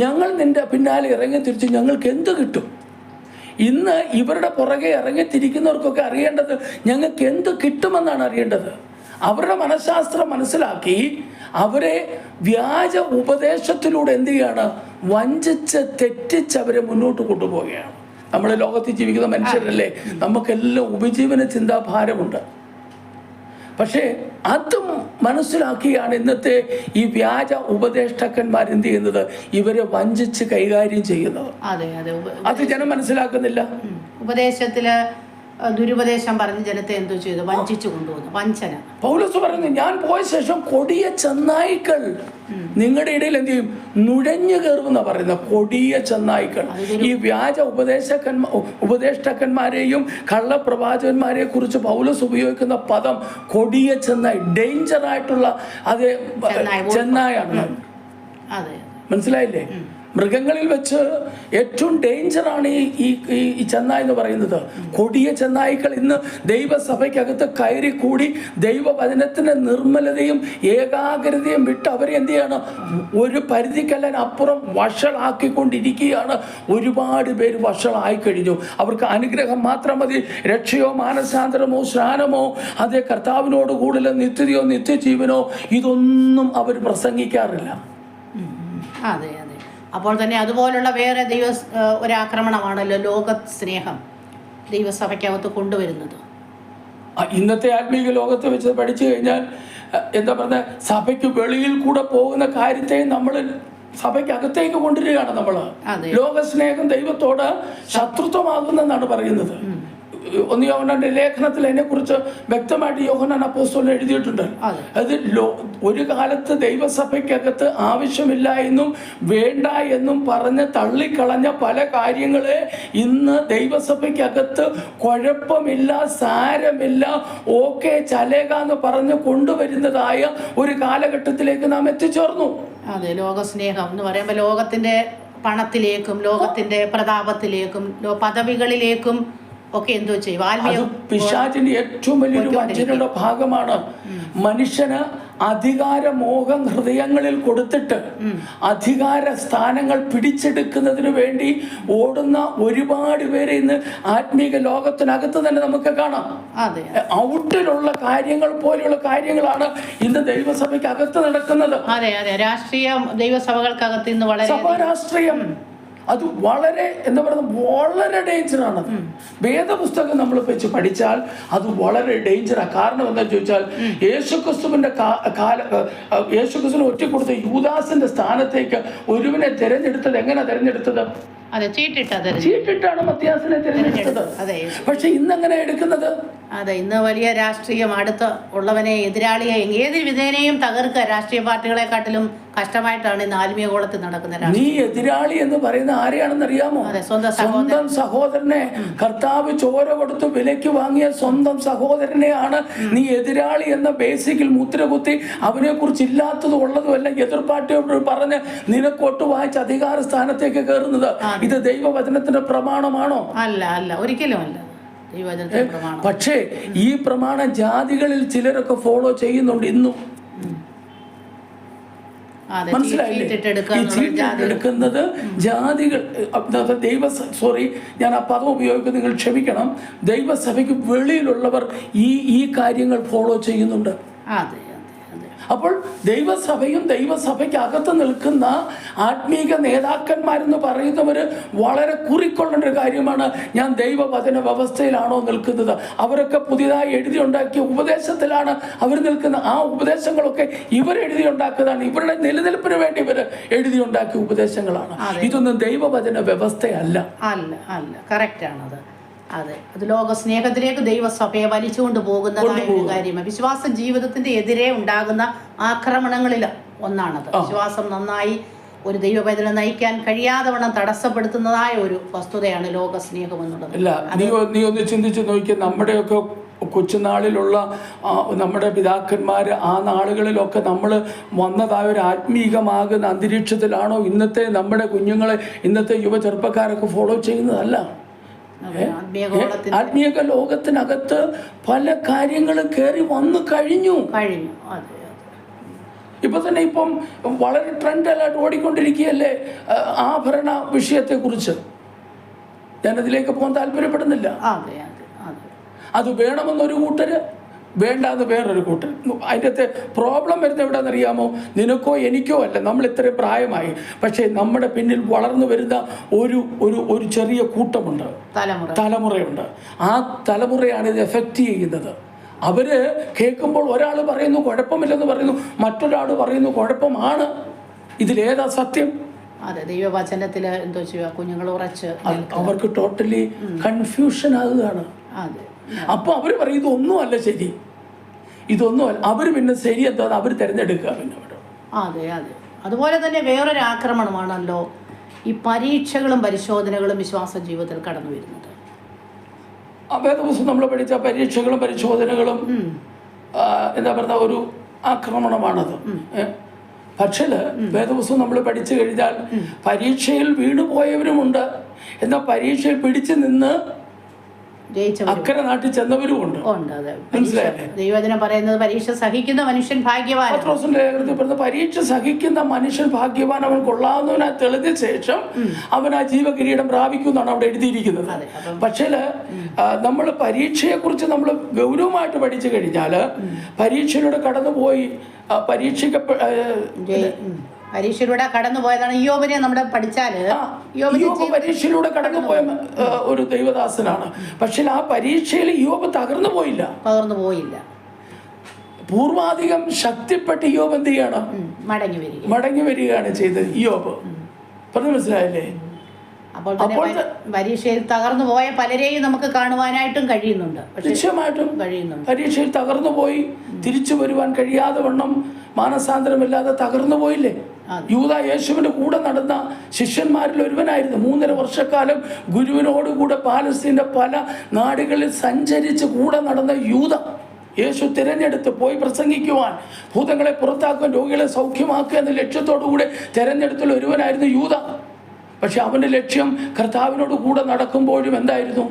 ഞങ്ങൾ നിന്റെ പിന്നാലെ ഇറങ്ങി തിരിച്ച് ഞങ്ങൾക്ക് എന്ത് കിട്ടും? ഇന്ന് ഇവരുടെ പുറകെ ഇറങ്ങിത്തിരിക്കുന്നവർക്കൊക്കെ അറിയേണ്ടത് ഞങ്ങൾക്ക് എന്ത് കിട്ടുമെന്നാണ് അറിയേണ്ടത്. അവരുടെ മനഃശാസ്ത്രം മനസ്സിലാക്കി അവരെ വ്യാജ ഉപദേശത്തിലൂടെ എന്ത് ചെയ്യാണ്? വഞ്ചിച്ച് തെറ്റിച്ച് അവരെ മുന്നോട്ട് കൊണ്ടുപോവുകയാണ്. നമ്മൾ ലോകത്തിൽ ജീവിക്കുന്ന മനുഷ്യരല്ലേ, നമുക്കെല്ലാം ഉപജീവന ചിന്താഭാരമുണ്ട്. പക്ഷേ അതും മനസ്സിലാക്കിയാണ് ഇന്നത്തെ ഈ വ്യാജ ഉപദേഷ്ടാക്കന്മാർ എന്ത് ചെയ്യുന്നത്? ഇവരെ വഞ്ചിച്ച് കൈകാര്യം ചെയ്യുന്നത്. അത് ജനം മനസ്സിലാക്കുന്നില്ല. ഉപദേശത്തില് ദുരുപദേശം പറഞ്ഞ് ജനത്തെ എന്തോ ചെയ്തു? വഞ്ചിച്ചു കൊണ്ടുപോകുന്നു. വഞ്ചന. പൗലോസ് പറയുന്നു, ഞാൻ പോയ ശേഷം കൊടിയ ചെന്നായ്ക്കൾ നിങ്ങളുടെ ഇടയിൽ എന്ത് ചെയ്യും? നുഴഞ്ഞു കയറുമെന്നാ പറയുന്നത്. കൊടിയ ചെന്നായ്ക്കൾ. ഈ വ്യാജ ഉപദേഷ്ടാക്കന്മാരെയും കള്ളപ്രവാചകന്മാരെ കുറിച്ച് പൗലോസ് ഉപയോഗിക്കുന്ന പദം കൊടിയ ചെന്നായി, ഡേഞ്ചർ ആയിട്ടുള്ള അത് ചെന്നായാണ്. മനസ്സിലായില്ലേ? മൃഗങ്ങളിൽ വെച്ച് ഏറ്റവും ഡേഞ്ചറാണ് ഈ ചെന്നായ് എന്ന് പറയുന്നത്. കൊടിയ ചെന്നായ്ക്കൾ ഇന്ന് ദൈവസഭയ്ക്കകത്ത് കയറിക്കൂടി ദൈവവചനത്തിന്റെ നിർമ്മലതയും ഏകാഗ്രതയും വിട്ട് അവരെ എന്ത് ചെയ്യാണ്? ഒരു പരിധിക്കല്ലാൻ അപ്പുറം വഷളാക്കിക്കൊണ്ടിരിക്കുകയാണ്. ഒരുപാട് പേര് വഷളായി കഴിഞ്ഞു. അവർക്ക് അനുഗ്രഹം മാത്രം മതി. രക്ഷയോ മാനസാന്തരമോ സ്നാനമോ അതേ കർത്താവിനോട് കൂടുതൽ നിത്യതയോ നിത്യജീവനോ ഇതൊന്നും അവർ പ്രസംഗിക്കാറില്ല. അതെ അതെ. അപ്പോൾ തന്നെ അതുപോലുള്ള വേറെ ഒരാക്രമണമാണല്ലോ ലോക സ്നേഹം ദൈവസഭയ്ക്കകത്ത് കൊണ്ടുവരുന്നത്. ഇന്നത്തെ ആത്മീക ലോകത്ത് വെച്ച് പഠിച്ചു കഴിഞ്ഞാൽ എന്താ പറഞ്ഞ, സഭയ്ക്ക് വെളിയിൽ കൂടെ പോകുന്ന കാര്യത്തെ നമ്മൾ സഭയ്ക്കകത്തേക്ക് കൊണ്ടുവരികയാണ് നമ്മള്. ലോകസ്നേഹം ദൈവത്തോട് ശത്രുത്വമാകുന്നെന്നാണ് പറയുന്നത്. 1 യോഹന്നാന്റെ ലേഖനത്തിൽ അതിനെക്കുറിച്ച് വ്യക്തമായിട്ട് യോഹന്നാൻ അപ്പോസ്തലൻ എഴുതിയിട്ടുണ്ട്. അത് ഒരു കാലത്ത് ദൈവസഭയ്ക്കകത്ത് ആവശ്യമില്ല എന്നും വേണ്ട എന്നും പറഞ്ഞ് തള്ളിക്കളഞ്ഞ പല കാര്യങ്ങളെ ഇന്ന് ദൈവസഭയ്ക്കകത്ത് കുഴപ്പമില്ല, സാരമില്ല, ഓക്കെ ചലേക എന്ന് പറഞ്ഞ് കൊണ്ടുവരുന്നതായ ഒരു കാലഘട്ടത്തിലേക്ക് നാം എത്തിച്ചേർന്നു. അതെ, ലോകസ്നേഹം എന്ന് പറയുമ്പോൾ ലോകത്തിന്റെ പണത്തിലേക്കും ലോകത്തിന്റെ പ്രതാപത്തിലേക്കും പദവികളിലേക്കും ഒക്കെ എന്തോ ചെയ്യും. അത് പിശാചിന്റെ ഏറ്റവും വലിയൊരു വഞ്ചനയുടെ ഭാഗമാണ്. മനുഷ്യന് അധികാരമോഹം ഹൃദയങ്ങളിൽ കൊടുത്തിട്ട് അധികാര സ്ഥാനങ്ങൾ പിടിച്ചെടുക്കുന്നതിന് വേണ്ടി ഓടുന്ന ഒരുപാട് പേരെ ഇന്ന് ആത്മീക ലോകത്തിനകത്ത് തന്നെ നമുക്ക് കാണാം. ഔട്ടിലുള്ള കാര്യങ്ങൾ പോലെയുള്ള കാര്യങ്ങളാണ് ഇന്ന് ദൈവസഭയ്ക്ക് അകത്ത് നടക്കുന്നത്. അതെ അതെ, രാഷ്ട്രീയം ദൈവസഭകൾക്കകത്ത് ഇന്ന് വളരെ സഭാരാഷ്ട്രീയം അത് വളരെ എന്താ പറയുക, വളരെ ഡേഞ്ചറാണ്. വേദപുസ്തകം നമ്മൾ വെച്ച് പഠിച്ചാൽ അത് വളരെ ഡേഞ്ചറാണ്. കാരണം എന്താ ചോദിച്ചാൽ യേശുക്രിസ്തുവിന്റെ യേശുക്രിസ്തുവിനെ ഒറ്റക്കൊടുത്ത യൂദാസിന്റെ സ്ഥാനത്തേക്ക് ഒരുവനെ തിരഞ്ഞെടുത്തത് എങ്ങനെ തിരഞ്ഞെടുത്തത്? ചീട്ടിട്ടാണ് മത്യാസിനെ തിരഞ്ഞെടുത്തത്. പക്ഷെ ഇന്നെങ്ങനെ എടുക്കുന്നത്? അതെ, ഇന്ന് വലിയ രാഷ്ട്രീയം, അടുത്ത് ഉള്ളവനെ എതിരാളിയെ ഏത് വിധേനയും തകർക്കുക രാഷ്ട്രീയ പാർട്ടികളെക്കാട്ടിലും കഷ്ടമായിട്ടാണ് ഇന്ന് ആത്മീയ ഗോളത്തിൽ നടക്കുന്നത്. നീ എതിരാളി എന്ന് പറയുന്ന ആരെയാണെന്ന് അറിയാമോ? സ്വന്തം സഹോദരനെ കർത്താവ് ചോര കൊടുത്ത് വിലയ്ക്ക് വാങ്ങിയ സ്വന്തം സഹോദരനെയാണ് നീ എതിരാളി എന്ന ബേസിക്കിൽ മുദ്ര കുത്തി അവനെ കുറിച്ച് ഇല്ലാത്തതും ഉള്ളതും എല്ലാം എതിർ പാർട്ടിയോട് പറഞ്ഞ് നിനക്കൊട്ട് വായിച്ച് അധികാര സ്ഥാനത്തേക്ക് കയറുന്നത്. ഇത് ദൈവവചനത്തിന്റെ പ്രമാണമാണോ? അല്ല അല്ല, ഒരിക്കലും അല്ല. പക്ഷേ ഈ പ്രമാണം ജാതികളിൽ ചിലരൊക്കെ ഫോളോ ചെയ്യുന്നുണ്ട് ഇന്നും. മനസ്സിലായില്ലേ? ഈ ചീട്ടെടുക്കുന്നത് ജാതികൾ ഞാൻ ആ പദം ഉപയോഗിക്കുന്നത് നിങ്ങൾ ക്ഷമിക്കണം. ദൈവസഭയ്ക്ക് വെളിയിലുള്ളവർ ഈ കാര്യങ്ങൾ ഫോളോ ചെയ്യുന്നുണ്ട്. അപ്പോൾ ദൈവസഭയും ദൈവസഭയ്ക്ക് അകത്ത് നിൽക്കുന്ന ആത്മീക നേതാക്കന്മാരെന്ന് പറയുന്നവർ വളരെ കുറിക്കൊള്ളേണ്ട ഒരു കാര്യമാണ്. ഞാൻ ദൈവവചന വ്യവസ്ഥയിലാണോ നിൽക്കുന്നത്? അവരൊക്കെ പുതിയതായി എഴുതി ഉണ്ടാക്കിയ ഉപദേശത്തിലാണ് അവർ നിൽക്കുന്നത്. ആ ഉപദേശങ്ങളൊക്കെ ഇവരെഴുതി ഉണ്ടാക്കുന്നതാണ്. ഇവരുടെ നിലനിൽപ്പിന് വേണ്ടി ഇവർ എഴുതി ഉണ്ടാക്കിയ ഉപദേശങ്ങളാണ്. ഇതൊന്നും ദൈവവചന വ്യവസ്ഥയല്ല. അല്ല അല്ല, കറക്റ്റാണത്. അതെ, അത് ലോകസ്നേഹത്തിലേക്ക് ദൈവസഭയെ വലിച്ചുകൊണ്ട് പോകുന്നതായ ഒരു കാര്യമാണ്. വിശ്വാസ ജീവിതത്തിന്റെ എതിരെ ഉണ്ടാകുന്ന ആക്രമണങ്ങളിൽ ഒന്നാണത്. വിശ്വാസം നന്നായി ഒരു ദൈവപൈതലിനെ നയിക്കാൻ കഴിയാതെ വണ്ണം തടസ്സപ്പെടുത്തുന്നതായ ഒരു വസ്തുതയാണ് ലോകസ്നേഹം എന്നുള്ളത്. നീ ഒന്ന് ചിന്തിച്ച് നോക്കിയാൽ നമ്മുടെയൊക്കെ കൊച്ചുനാളിലുള്ള നമ്മുടെ പിതാക്കന്മാർ ആ നാളുകളിലൊക്കെ നമ്മൾ വന്നതായ ഒരു ആത്മീകമാകുന്ന അന്തരീക്ഷത്തിലാണോ ഇന്നത്തെ നമ്മുടെ കുഞ്ഞുങ്ങളെ, ഇന്നത്തെ യുവ ചെറുപ്പക്കാരൊക്കെ ഫോളോ ചെയ്യുന്നതല്ല. ആത്മീയ ലോകത്തിനകത്ത് പല കാര്യങ്ങളും കയറി വന്നു കഴിഞ്ഞു. ഇപ്പൊ തന്നെ ഇപ്പം വളരെ ട്രെൻഡായിട്ട് ഓടിക്കൊണ്ടിരിക്കുകയല്ലേ ആഭരണ വിഷയത്തെ കുറിച്ച്. ഞാനതിലേക്ക് പോകാൻ താല്പര്യപ്പെടുന്നില്ല. അത് വേണമെന്നൊരു കൂട്ടര്, വേണ്ടാന്ന് വേറൊരു കൂട്ടർ. അതിൻ്റെ പ്രോബ്ലം വരുന്നത് എവിടെയെന്നറിയാമോ? നിനക്കോ എനിക്കോ അല്ല, നമ്മൾ ഇത്രയും പ്രായമായി, പക്ഷേ നമ്മുടെ പിന്നിൽ വളർന്നു വരുന്ന ഒരു ചെറിയ കൂട്ടമുണ്ട്, തലമുറയുണ്ട്. ആ തലമുറയാണ് ഇത് എഫക്റ്റ് ചെയ്യുന്നത്. അവര് കേൾക്കുമ്പോൾ ഒരാൾ പറയുന്നു കുഴപ്പമില്ലെന്ന് പറയുന്നു, മറ്റൊരാൾ പറയുന്നു കുഴപ്പമാണ്. ഇതിലേതാ സത്യം? അതെ, ദൈവവചനത്തിൽ എന്തോ ചെയ്യുക, കുഞ്ഞുങ്ങൾ ഉറച്ച് അവർക്ക് ടോട്ടലി കൺഫ്യൂഷൻ ആകുകയാണ്. അപ്പൊ അവര് പറയും ഇതൊന്നും അല്ല ശരി, ഇതൊന്നും അല്ല. അവര് പിന്നെ ശരി എന്താ അവർ തിരഞ്ഞെടുക്കുക പിന്നെ അവിടെ. അതെ അതെ, അതുപോലെ തന്നെ വേറൊരു ആക്രമണമാണല്ലോ ഈ പരീക്ഷകളും പരിശോധനകളും വിശ്വാസ ജീവിതത്തിൽ കടന്നു വരുന്നത്. വേദപുസ്തകം നമ്മൾ പഠിച്ച പരീക്ഷകളും പരിശോധനകളും എന്താ പറയുക ഒരു ആക്രമണമാണത്. പക്ഷേ വേദപുസ്തകം നമ്മൾ പഠിച്ചു കഴിഞ്ഞാൽ പരീക്ഷയിൽ വീണുപോയവരുമുണ്ട്, എന്നാൽ പരീക്ഷയിൽ പിടിച്ചു നിന്ന് അക്കരെ നാട്ടിൽ ചെന്നവരുമുണ്ട്. ദൈവവചനം പറയുന്നത് പരീക്ഷ സഹിക്കുന്ന മനുഷ്യൻ ഭാഗ്യവാൻ. പത്രോസിന്റെ ലേഖനത്തിൽ പറയുന്നത് പരീക്ഷ സഹിക്കുന്ന മനുഷ്യൻ ഭാഗ്യവാൻ, അവൻ കൊള്ളാവുന്നവനായി തെളിഞ്ഞ ശേഷം അവൻ ആ ജീവകിരീടം പ്രാപിക്കും എന്നാണ് അവിടെ എഴുതിയിരിക്കുന്നത്. പക്ഷേ നമ്മൾ പരീക്ഷയെ കുറിച്ച് നമ്മൾ ഗൗരവമായിട്ട് പഠിച്ചു കഴിഞ്ഞാല് പരീക്ഷയിലൂടെ കടന്നുപോയി പരീക്ഷയിലൂടെ കടന്നുപോയതാണ് യോബിനെ നമ്മൾ പഠിച്ചാല്. യോബ് പരീക്ഷയിലൂടെ കടന്നുപോയ ഒരു ദൈവദാസനാണ്. പക്ഷെ ആ പരീക്ഷയിൽ യോബ് തകർന്നു പോയില്ല. പൂർവാധികം ശക്തിപ്പെട്ട് ഇയ്യോബ് എന്ത് ചെയ്യണം? മടങ്ങി വരികയാണ് ചെയ്തത് ഇയ്യോബ്. പറഞ്ഞു മനസ്സിലായില്ലേ? അപ്പോൾ പരീക്ഷയിൽ തകർന്നു പോയ പലരെയും നമുക്ക് കാണുവാനായിട്ടും കഴിയുന്നുണ്ട്. നിശ്ചയമായിട്ടും പരീക്ഷയിൽ തകർന്നു പോയി തിരിച്ചു വരുവാൻ കഴിയാതെ വണ്ണം മാനസാന്തരമില്ലാതെ തകർന്നു പോയില്ലേ? യൂദ യേശുവിന്റെ കൂടെ നടന്ന ശിഷ്യന്മാരിൽ ഒരുവനായിരുന്നു. 3.5 വർഷക്കാലം ഗുരുവിനോടുകൂടെ പാലസ്തീന്റെ പല നാടുകളിൽ സഞ്ചരിച്ച് കൂടെ നടന്ന യൂദ, യേശു തിരഞ്ഞെടുത്ത് പോയി പ്രസംഗിക്കുവാൻ, ഭൂതങ്ങളെ പുറത്താക്കുവാൻ, രോഗികളെ സൗഖ്യമാക്കുക എന്ന ലക്ഷ്യത്തോടുകൂടെ തിരഞ്ഞെടുത്തുള്ള ഒരുവനായിരുന്നു യൂദ. പക്ഷെ അവൻ്റെ ലക്ഷ്യം കർത്താവിനോട് കൂടെ നടക്കുമ്പോഴും എന്തായിരുന്നു?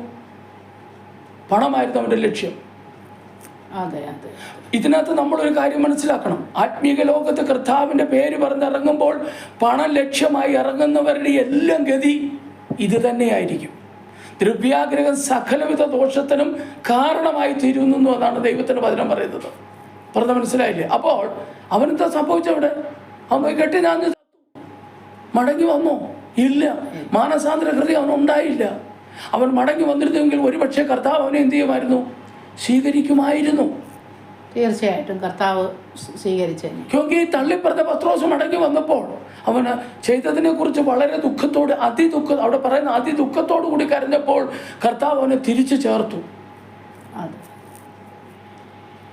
പണമായിരുന്നു അവൻ്റെ ലക്ഷ്യം. ഇതിനകത്ത് നമ്മളൊരു കാര്യം മനസ്സിലാക്കണം. ആത്മീക ലോകത്ത് കർത്താവിൻ്റെ പേര് പറഞ്ഞിറങ്ങുമ്പോൾ പണം ലക്ഷ്യമായി ഇറങ്ങുന്നവരുടെ എല്ലാം ഗതി ഇത് തന്നെയായിരിക്കും. ദ്രവ്യാഗ്രഹം സകലവിധ ദോഷത്തിനും കാരണമായി തീരുന്നു എന്നാണ് ദൈവത്തിൻ്റെ വചനം പറയുന്നത്. പറഞ്ഞ മനസ്സിലായില്ലേ? അപ്പോൾ അവനെന്താ സംഭവിച്ചവിടെ? അവൻ കെട്ടി ഞാൻ മടങ്ങി വന്നോ? ഇല്ല. മാനസാന്തര ഹൃദയം അവനുണ്ടായില്ല. അവൻ മടങ്ങി വന്നിരുന്നെങ്കിൽ ഒരുപക്ഷെ കർത്താവ് അവനെ എന്ത് ചെയ്യുമായിരുന്നു? സ്വീകരിക്കുമായിരുന്നു. തീർച്ചയായിട്ടും കർത്താവ് സ്വീകരിച്ചു. ക്യോങ്കി തള്ളിപ്പറഞ്ഞ പത്രോസ് മടങ്ങി വന്നപ്പോൾ അവന് ചെയ്തതിനെ കുറിച്ച് വളരെ ദുഃഖത്തോട് അവിടെ പറയുന്ന അതിദുഃഖത്തോടു കൂടി കരഞ്ഞപ്പോൾ കർത്താവ് അവനെ തിരിച്ചു ചേർത്തു.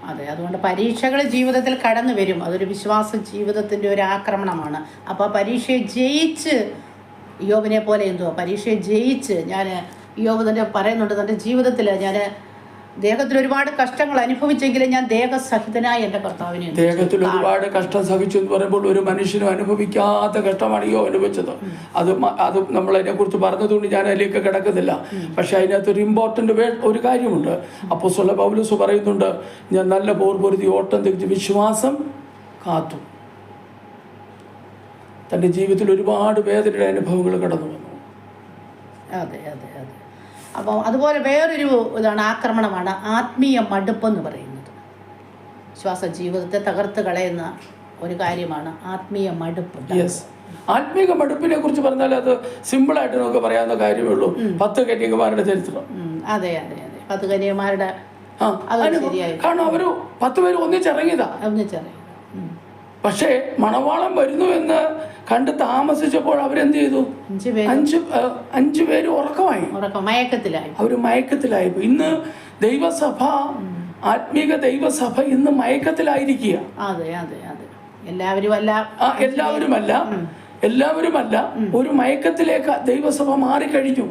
അതെ, അതുകൊണ്ട് പരീക്ഷകൾ ജീവിതത്തിൽ കടന്നു വരും. അതൊരു വിശ്വാസ ജീവിതത്തിൻ്റെ ഒരു ആക്രമണമാണ്. അപ്പോൾ പരീക്ഷയെ ജയിച്ച് യോബിനെ പോലെ പരീക്ഷയെ ജയിച്ച് യോബ് തന്നെ പറയുന്നുണ്ട്, തൻ്റെ ജീവിതത്തിൽ ഞാൻ ദേഹത്തിൽ ഒരുപാട് കഷ്ടങ്ങൾ അനുഭവിച്ചെങ്കിലും ഞാൻ ദേഹസഹിതനായി എൻ്റെ കർത്താവിനെ. ദേഹത്തിൽ ഒരുപാട് കഷ്ടം സഹിച്ചു എന്ന് പറയുമ്പോൾ ഒരു മനുഷ്യനും അനുഭവിക്കാത്ത കഷ്ടമാണ് യോ അനുഭവിച്ചത്. അത് നമ്മൾ അതിനെക്കുറിച്ച് പറഞ്ഞതുകൊണ്ട് ഞാൻ അതിലേക്ക് കിടക്കുന്നില്ല. പക്ഷെ അതിനകത്തൊരു ഇമ്പോർട്ടൻ്റ് ഒരു കാര്യമുണ്ട്. അപ്പോസ്തലൻ പൗലോസ് പറയുന്നുണ്ട്, ഞാൻ നല്ല പോർ പൊരുതി ഓട്ടം തിരിച്ച് വിശ്വാസം കാത്തു. തൻ്റെ ജീവിതത്തിൽ ഒരുപാട് വേദനയുടെ അനുഭവങ്ങൾ കടന്നു വന്നു. അതെ അതെ അതെ. അപ്പോൾ അതുപോലെ വേറൊരു ഇതാണ് ആക്രമണമാണ് ആത്മീയ മടുപ്പെന്ന് പറയുന്നത്. വിശ്വാസ ജീവിതത്തെ തകർത്ത് കളയുന്ന ഒരു കാര്യമാണ് ആത്മീയ മടുപ്പ്. ആത്മീയ മടുപ്പിനെ കുറിച്ച് പറഞ്ഞാൽ അത് സിമ്പിളായിട്ട് നമുക്ക് പറയാവുന്ന കാര്യമേ ഉള്ളൂ. 10 കന്യകമാരുടെ ചരിത്രം. അതെ അതെ അതെ, 10 കന്യകമാരുടെ കാരണം അവര് 10 പേര് ഒന്നിച്ചിറങ്ങിയതാ. പക്ഷേ മണവാളം വരുന്നു എന്ന് കണ്ട് താമസിച്ചപ്പോൾ അവരെന്ത് ചെയ്തു? 5 പേര് മയക്കത്തിലായി. അവര് മയക്കത്തിലായി. ഇന്ന് ദൈവസഭ, ആത്മീക ദൈവസഭ ഇന്ന് മയക്കത്തിലായിരിക്കുക. എല്ലാവരുമല്ല, ഒരു മയക്കത്തിലേക്ക് ദൈവസഭ മാറിക്കഴിഞ്ഞു.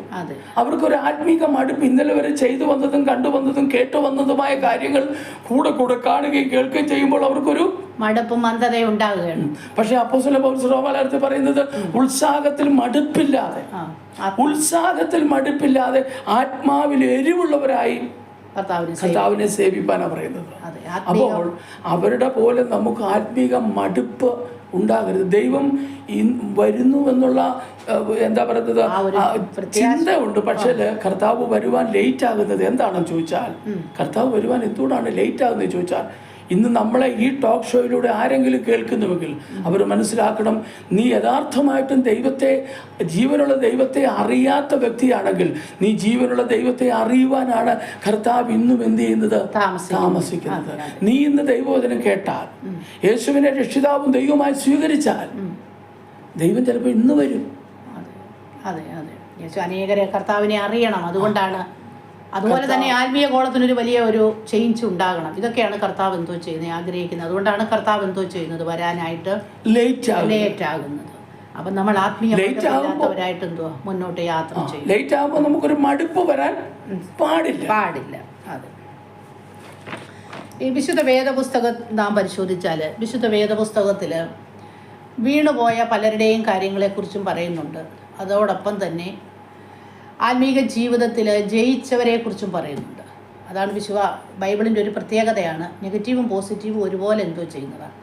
അവർക്കൊരു ആത്മീക മടുപ്പ്, ഇന്നലെ വരെ ചെയ്തു വന്നതും കണ്ടുവന്നതും കേട്ടു വന്നതുമായ കാര്യങ്ങൾ കൂടെ കാണുകയും കേൾക്കുകയും ചെയ്യുമ്പോൾ അവർക്കൊരു മടുപ്പും മന്ദതയും ഉണ്ടാകുകയാണ്. പക്ഷെ അപ്പോസ്തലൻ പൗലോസ് റോമാക്കാർക്ക് പറയുന്നത് ഉത്സാഹത്തിൽ മടുപ്പില്ലാതെ ആത്മാവിൽ എരിവുള്ളവരായി കർത്താവിനെ സേവിപ്പാനാണ് പറയുന്നത്. അപ്പോൾ അവരുടെ പോലെ നമുക്ക് ആത്മീക മടുപ്പ് ഉണ്ടാകരുത്. ദൈവം വരുന്നു എന്നുള്ള എന്താ പറയുന്നത് ചിന്ത ഉണ്ട്. പക്ഷേ കർത്താവ് വരുവാൻ ലേറ്റ് ആകുന്നത് എന്താണെന്ന് ചോദിച്ചാൽ, കർത്താവ് വരുവാൻ എന്തുകൊണ്ടാണ് ലേറ്റ് ആകുന്നത് ചോദിച്ചാൽ, ഇന്ന് നമ്മളെ ഈ ടോക്ക് ഷോയിലൂടെ ആരെങ്കിലും കേൾക്കുന്നുവെങ്കിൽ അവർ മനസ്സിലാക്കണം, നീ യഥാർത്ഥമായിട്ടും ജീവനുള്ള ദൈവത്തെ അറിയാത്ത വ്യക്തിയാണെങ്കിൽ, നീ ജീവനുള്ള ദൈവത്തെ അറിയുവാനാണ് കർത്താവ് ഇന്നും എന്ത് ചെയ്യുന്നത്? താമസിക്കുന്നത്. നീ ഇന്ന് ദൈവവചനം കേട്ടാൽ, യേശുവിനെ രക്ഷിതാവും ദൈവമായി സ്വീകരിച്ചാൽ, ദൈവം ചിലപ്പോൾ ഇന്ന് വരും. അതെ അതെ, യേശു അനേകരെ കർത്താവിനെ അറിയണം. അതുപോലെ തന്നെ ആത്മീയ ഗോളത്തിനൊരു വലിയ ഒരു ചേഞ്ച് ഉണ്ടാകണം. ഇതൊക്കെയാണ് കർത്താവ് എന്തോ ചെയ്യുന്നത്, ആഗ്രഹിക്കുന്നത്. അതുകൊണ്ടാണ് കർത്താവ് എന്തോ ചെയ്യുന്നത്, വരാനായിട്ട് ലേറ്റ് ആകുന്നത്. അപ്പം നമ്മൾ ആത്മീയവരായിട്ട് മുന്നോട്ട് യാത്ര ചെയ്യും. ലേറ്റ് ആകുമ്പോൾ നമുക്കൊരു മടുപ്പ് വരാൻ പാടില്ല. അതെ. ഈ വിശുദ്ധ വേദപുസ്തകം നാം പരിശോധിച്ചാൽ, വിശുദ്ധ വേദപുസ്തകത്തിൽ വീണുപോയ പലരുടെയും കാര്യങ്ങളെക്കുറിച്ചും പറയുന്നുണ്ട്. അതോടൊപ്പം തന്നെ ആത്മീക ജീവിതത്തിൽ ജയിച്ചവരെ കുറിച്ചും പറയുന്നുണ്ട്. അതാണ് ബൈബിളിൻ്റെ ഒരു പ്രത്യേകതയാണ്. നെഗറ്റീവും പോസിറ്റീവും ഒരുപോലെ എന്തോ ചെയ്യുന്നതാണ്,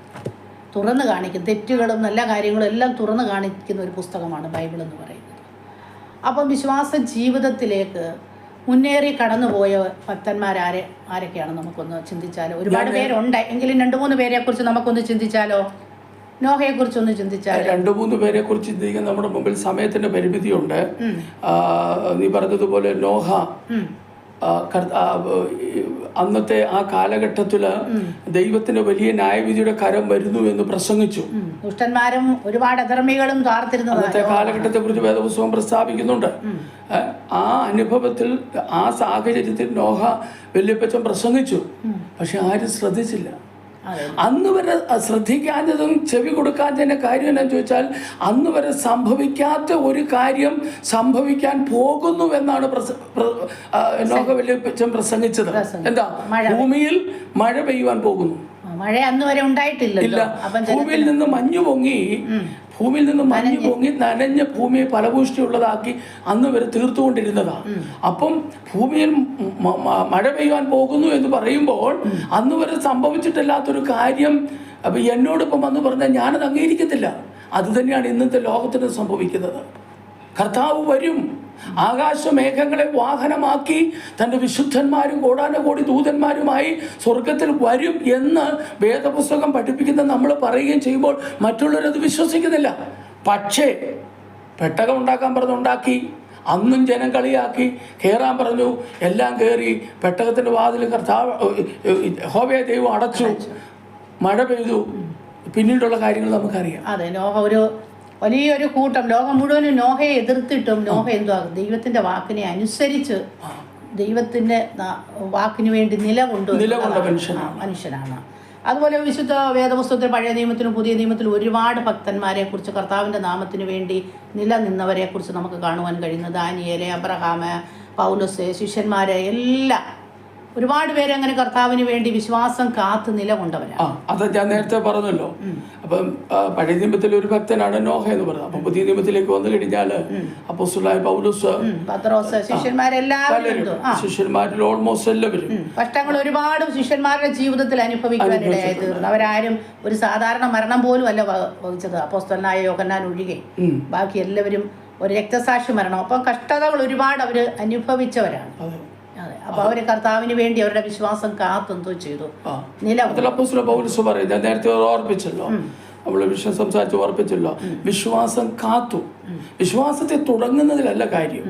തുറന്ന് കാണിക്കും. തെറ്റുകളും നല്ല കാര്യങ്ങളും എല്ലാം തുറന്ന് കാണിക്കുന്ന ഒരു പുസ്തകമാണ് ബൈബിൾ എന്ന് പറയുന്നത്. അപ്പം വിശ്വാസ ജീവിതത്തിലേക്ക് മുന്നേറി കടന്നുപോയ ആരൊക്കെയാണ് നമുക്കൊന്ന് ചിന്തിച്ചാലോ? ഒരുപാട് പേരുണ്ട്, എങ്കിലും 2-3 പേരെക്കുറിച്ച് നമുക്കൊന്ന് ചിന്തിച്ചാലോ? നോഹയെ കുറിച്ചൊന്ന് ചിന്തിച്ചാൽ, 2-3 പേരെ കുറിച്ച് ചിന്തിക്കാൻ നമ്മുടെ മുമ്പിൽ സമയത്തിന്റെ പരിമിതിയുണ്ട്. നീ പറഞ്ഞതുപോലെ നോഹ അന്നത്തെ ആ കാലഘട്ടത്തിൽ ദൈവത്തിന്റെ വലിയ ന്യായവിധിയുടെ കരം വരുന്നു എന്ന് പ്രസംഗിച്ചു. ദുഷ്ടന്മാരും ഒരുപാട് അധർമ്മികളും അന്നത്തെ കാലഘട്ടത്തെ കുറിച്ച് വേദപുസ്തകം പ്രസ്താവിക്കുന്നുണ്ട്. ആ അനുഭവത്തിൽ, ആ സാഹചര്യത്തിൽ നോഹ വല്യപ്പച്ചൻ പ്രസംഗിച്ചു. പക്ഷെ ആരും ശ്രദ്ധിച്ചില്ല. അന്ന് വരെ ശ്രദ്ധിക്കാഞ്ഞതും ചെവി കൊടുക്കാത്തതിന്റെ കാര്യം എന്താണെന്ന് ചോദിച്ചാൽ, അന്ന് വരെ സംഭവിക്കാത്ത ഒരു കാര്യം സംഭവിക്കാൻ പോകുന്നു എന്നാണ് നോഹ വല്യപ്പച്ചൻ പ്രസംഗിച്ചത്. എന്താ? ഭൂമിയിൽ മഴ പെയ്യുവാൻ പോകുന്നു. മഴ അന്ന് വരെ ഉണ്ടായിട്ടില്ല. ഭൂമിയിൽ നിന്ന് മഞ്ഞു പൊങ്ങി നനഞ്ഞ ഭൂമിയെ ഫലഭൂഷ്ടിയുള്ളതാക്കി അന്ന് വരെ തീർത്തുകൊണ്ടിരുന്നതാണ്. അപ്പം ഭൂമിയിൽ മഴ പെയ്യാൻ പോകുന്നു എന്ന് പറയുമ്പോൾ അന്ന് വരെ സംഭവിച്ചിട്ടില്ലാത്തൊരു കാര്യം എന്നോടൊപ്പം വന്ന് പറഞ്ഞാൽ ഞാനത് അംഗീകരിക്കത്തില്ല. അത് തന്നെയാണ് ഇന്നത്തെ ലോകത്തിന് സംഭവിക്കുന്നത്. കർത്താവ് വരും, ആകാശമേഘങ്ങളെ വാഹനമാക്കി തൻ്റെ വിശുദ്ധന്മാരും കോടാനുകോടി ദൂതന്മാരുമായി സ്വർഗത്തിൽ വരും എന്ന് വേദപുസ്തകം പഠിപ്പിക്കുന്ന നമ്മൾ പറയുകയും ചെയ്യുമ്പോൾ മറ്റുള്ളവരത് വിശ്വസിക്കുന്നില്ല. പക്ഷേ പെട്ടകം ഉണ്ടാക്കാൻ പറഞ്ഞുണ്ടാക്കി, അന്നും ജനം കളിയാക്കി, കയറാൻ പറഞ്ഞു, എല്ലാം കയറി. പെട്ടകത്തിൻ്റെ വാതിൽ യഹോവയായ ദൈവം അടച്ചു, മഴ പെയ്തു. പിന്നീടുള്ള കാര്യങ്ങൾ നമുക്കറിയാം. അതെ, നോഹ ഒരു വലിയൊരു കൂട്ടം, ലോകം മുഴുവനും നോഹയെ എതിർത്തിട്ടും നോഹ എന്തുവാ ദൈവത്തിന്റെ വാക്കിനെ അനുസരിച്ച് ദൈവത്തിന്റെ വാക്കിന് വേണ്ടി നിലകൊണ്ട മനുഷ്യനാണ്. അതുപോലെ വിശുദ്ധ വേദപുസ്തകത്തിൽ പഴയ നിയമത്തിലും പുതിയ നിയമത്തിലും ഒരുപാട് ഭക്തന്മാരെ കുറിച്ച്, കർത്താവിന്റെ നാമത്തിന് വേണ്ടി നിലനിന്നവരെ കുറിച്ച് നമുക്ക് കാണുവാൻ കഴിയുന്നത്. ദാനിയേല്, അബ്രഹാം, പൗലോസ്, ശിഷ്യന്മാരെ എല്ലാം ഒരുപാട് പേര് അങ്ങനെ കർത്താവിന് വേണ്ടി വിശ്വാസം കാത്ത് നിലകൊണ്ടവരാണ്. അത് ഞാൻ നേരത്തെ പറഞ്ഞല്ലോ. അപ്പം പഴയ നിയമത്തിലെ ഒരു ഭക്തനാണ് നോഹ എന്ന് പറയുന്നത്. അപ്പൊ പുതിയ നിയമത്തിലേക്ക് വന്നു കഴിഞ്ഞാൽ അപ്പോസ്തലനായ പൗലോസ്, പത്രോസ്, ശിഷ്യന്മാരിൽ ഓൾമോസ്റ്റ് എല്ലാവരും കഷ്ടങ്ങൾ ഒരുപാട് ശിഷ്യന്മാരുടെ ജീവിതത്തിൽ അനുഭവിക്കാനിടയായി തീർന്നു. അവരാരും ഒരു സാധാരണ മരണം പോലും അല്ല വഹിച്ചത്, അപ്പോസ്തലനായ യോഹന്നാൻ ഒഴികെ. ബാക്കി എല്ലാവരും ഒരു രക്തസാക്ഷി മരണം. അപ്പം കഷ്ടതകൾ ഒരുപാട് അവര് അനുഭവിച്ചവരാണ്. അപ്പൊ അവര് കർത്താവിന് വേണ്ടി അവരുടെ വിശ്വാസം കാത്തെന്തോ ചെയ്തു. പൗലോസ് പറയുന്നത് നേരത്തെ ഓർപ്പിച്ചല്ലോ, നമ്മള് വിഷയം സംസാരിച്ച് ഓർപ്പിച്ചല്ലോ, വിശ്വാസം കാത്തു. വിശ്വാസത്തെ തുടങ്ങുന്നതിലല്ല കാര്യം.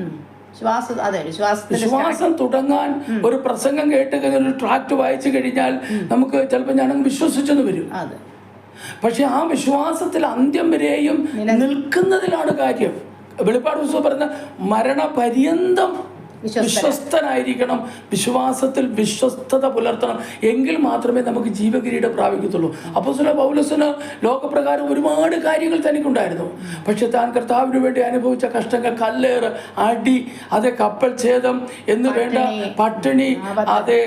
വിശ്വാസം തുടങ്ങാൻ ഒരു പ്രസംഗം കേട്ട് കഴിഞ്ഞാൽ, ഒരു ട്രാക്ട് വായിച്ചു കഴിഞ്ഞാൽ നമുക്ക് ചിലപ്പോൾ ഞാനങ്ങ് വിശ്വസിച്ചെന്ന് വരും. പക്ഷെ ആ വിശ്വാസത്തിൽ അന്ത്യം വരെയും നിൽക്കുന്നതിലാണ് കാര്യം. വെളിപ്പാട് പുസ്തകം പറയുന്ന മരണപര്യന്തം വിശ്വസ്തനായിരിക്കണം, വിശ്വാസത്തിൽ വിശ്വസ്തത പുലർത്തണം. എങ്കിൽ മാത്രമേ നമുക്ക് ജീവകിരീടം പ്രാപിക്കത്തുള്ളൂ. അപ്പോസ്തലൻ പൗലോസിന് ലോകപ്രകാരം ഒരുപാട് കാര്യങ്ങൾ തനിക്കുണ്ടായിരുന്നു. പക്ഷെ താൻ കർത്താവിന് വേണ്ടി അനുഭവിച്ച കഷ്ടങ്ങൾ, കല്ലേറ്, അടി, അതേ കപ്പൽ ഛേദം എന്ന് വേണ്ട പട്ടിണി, അതേ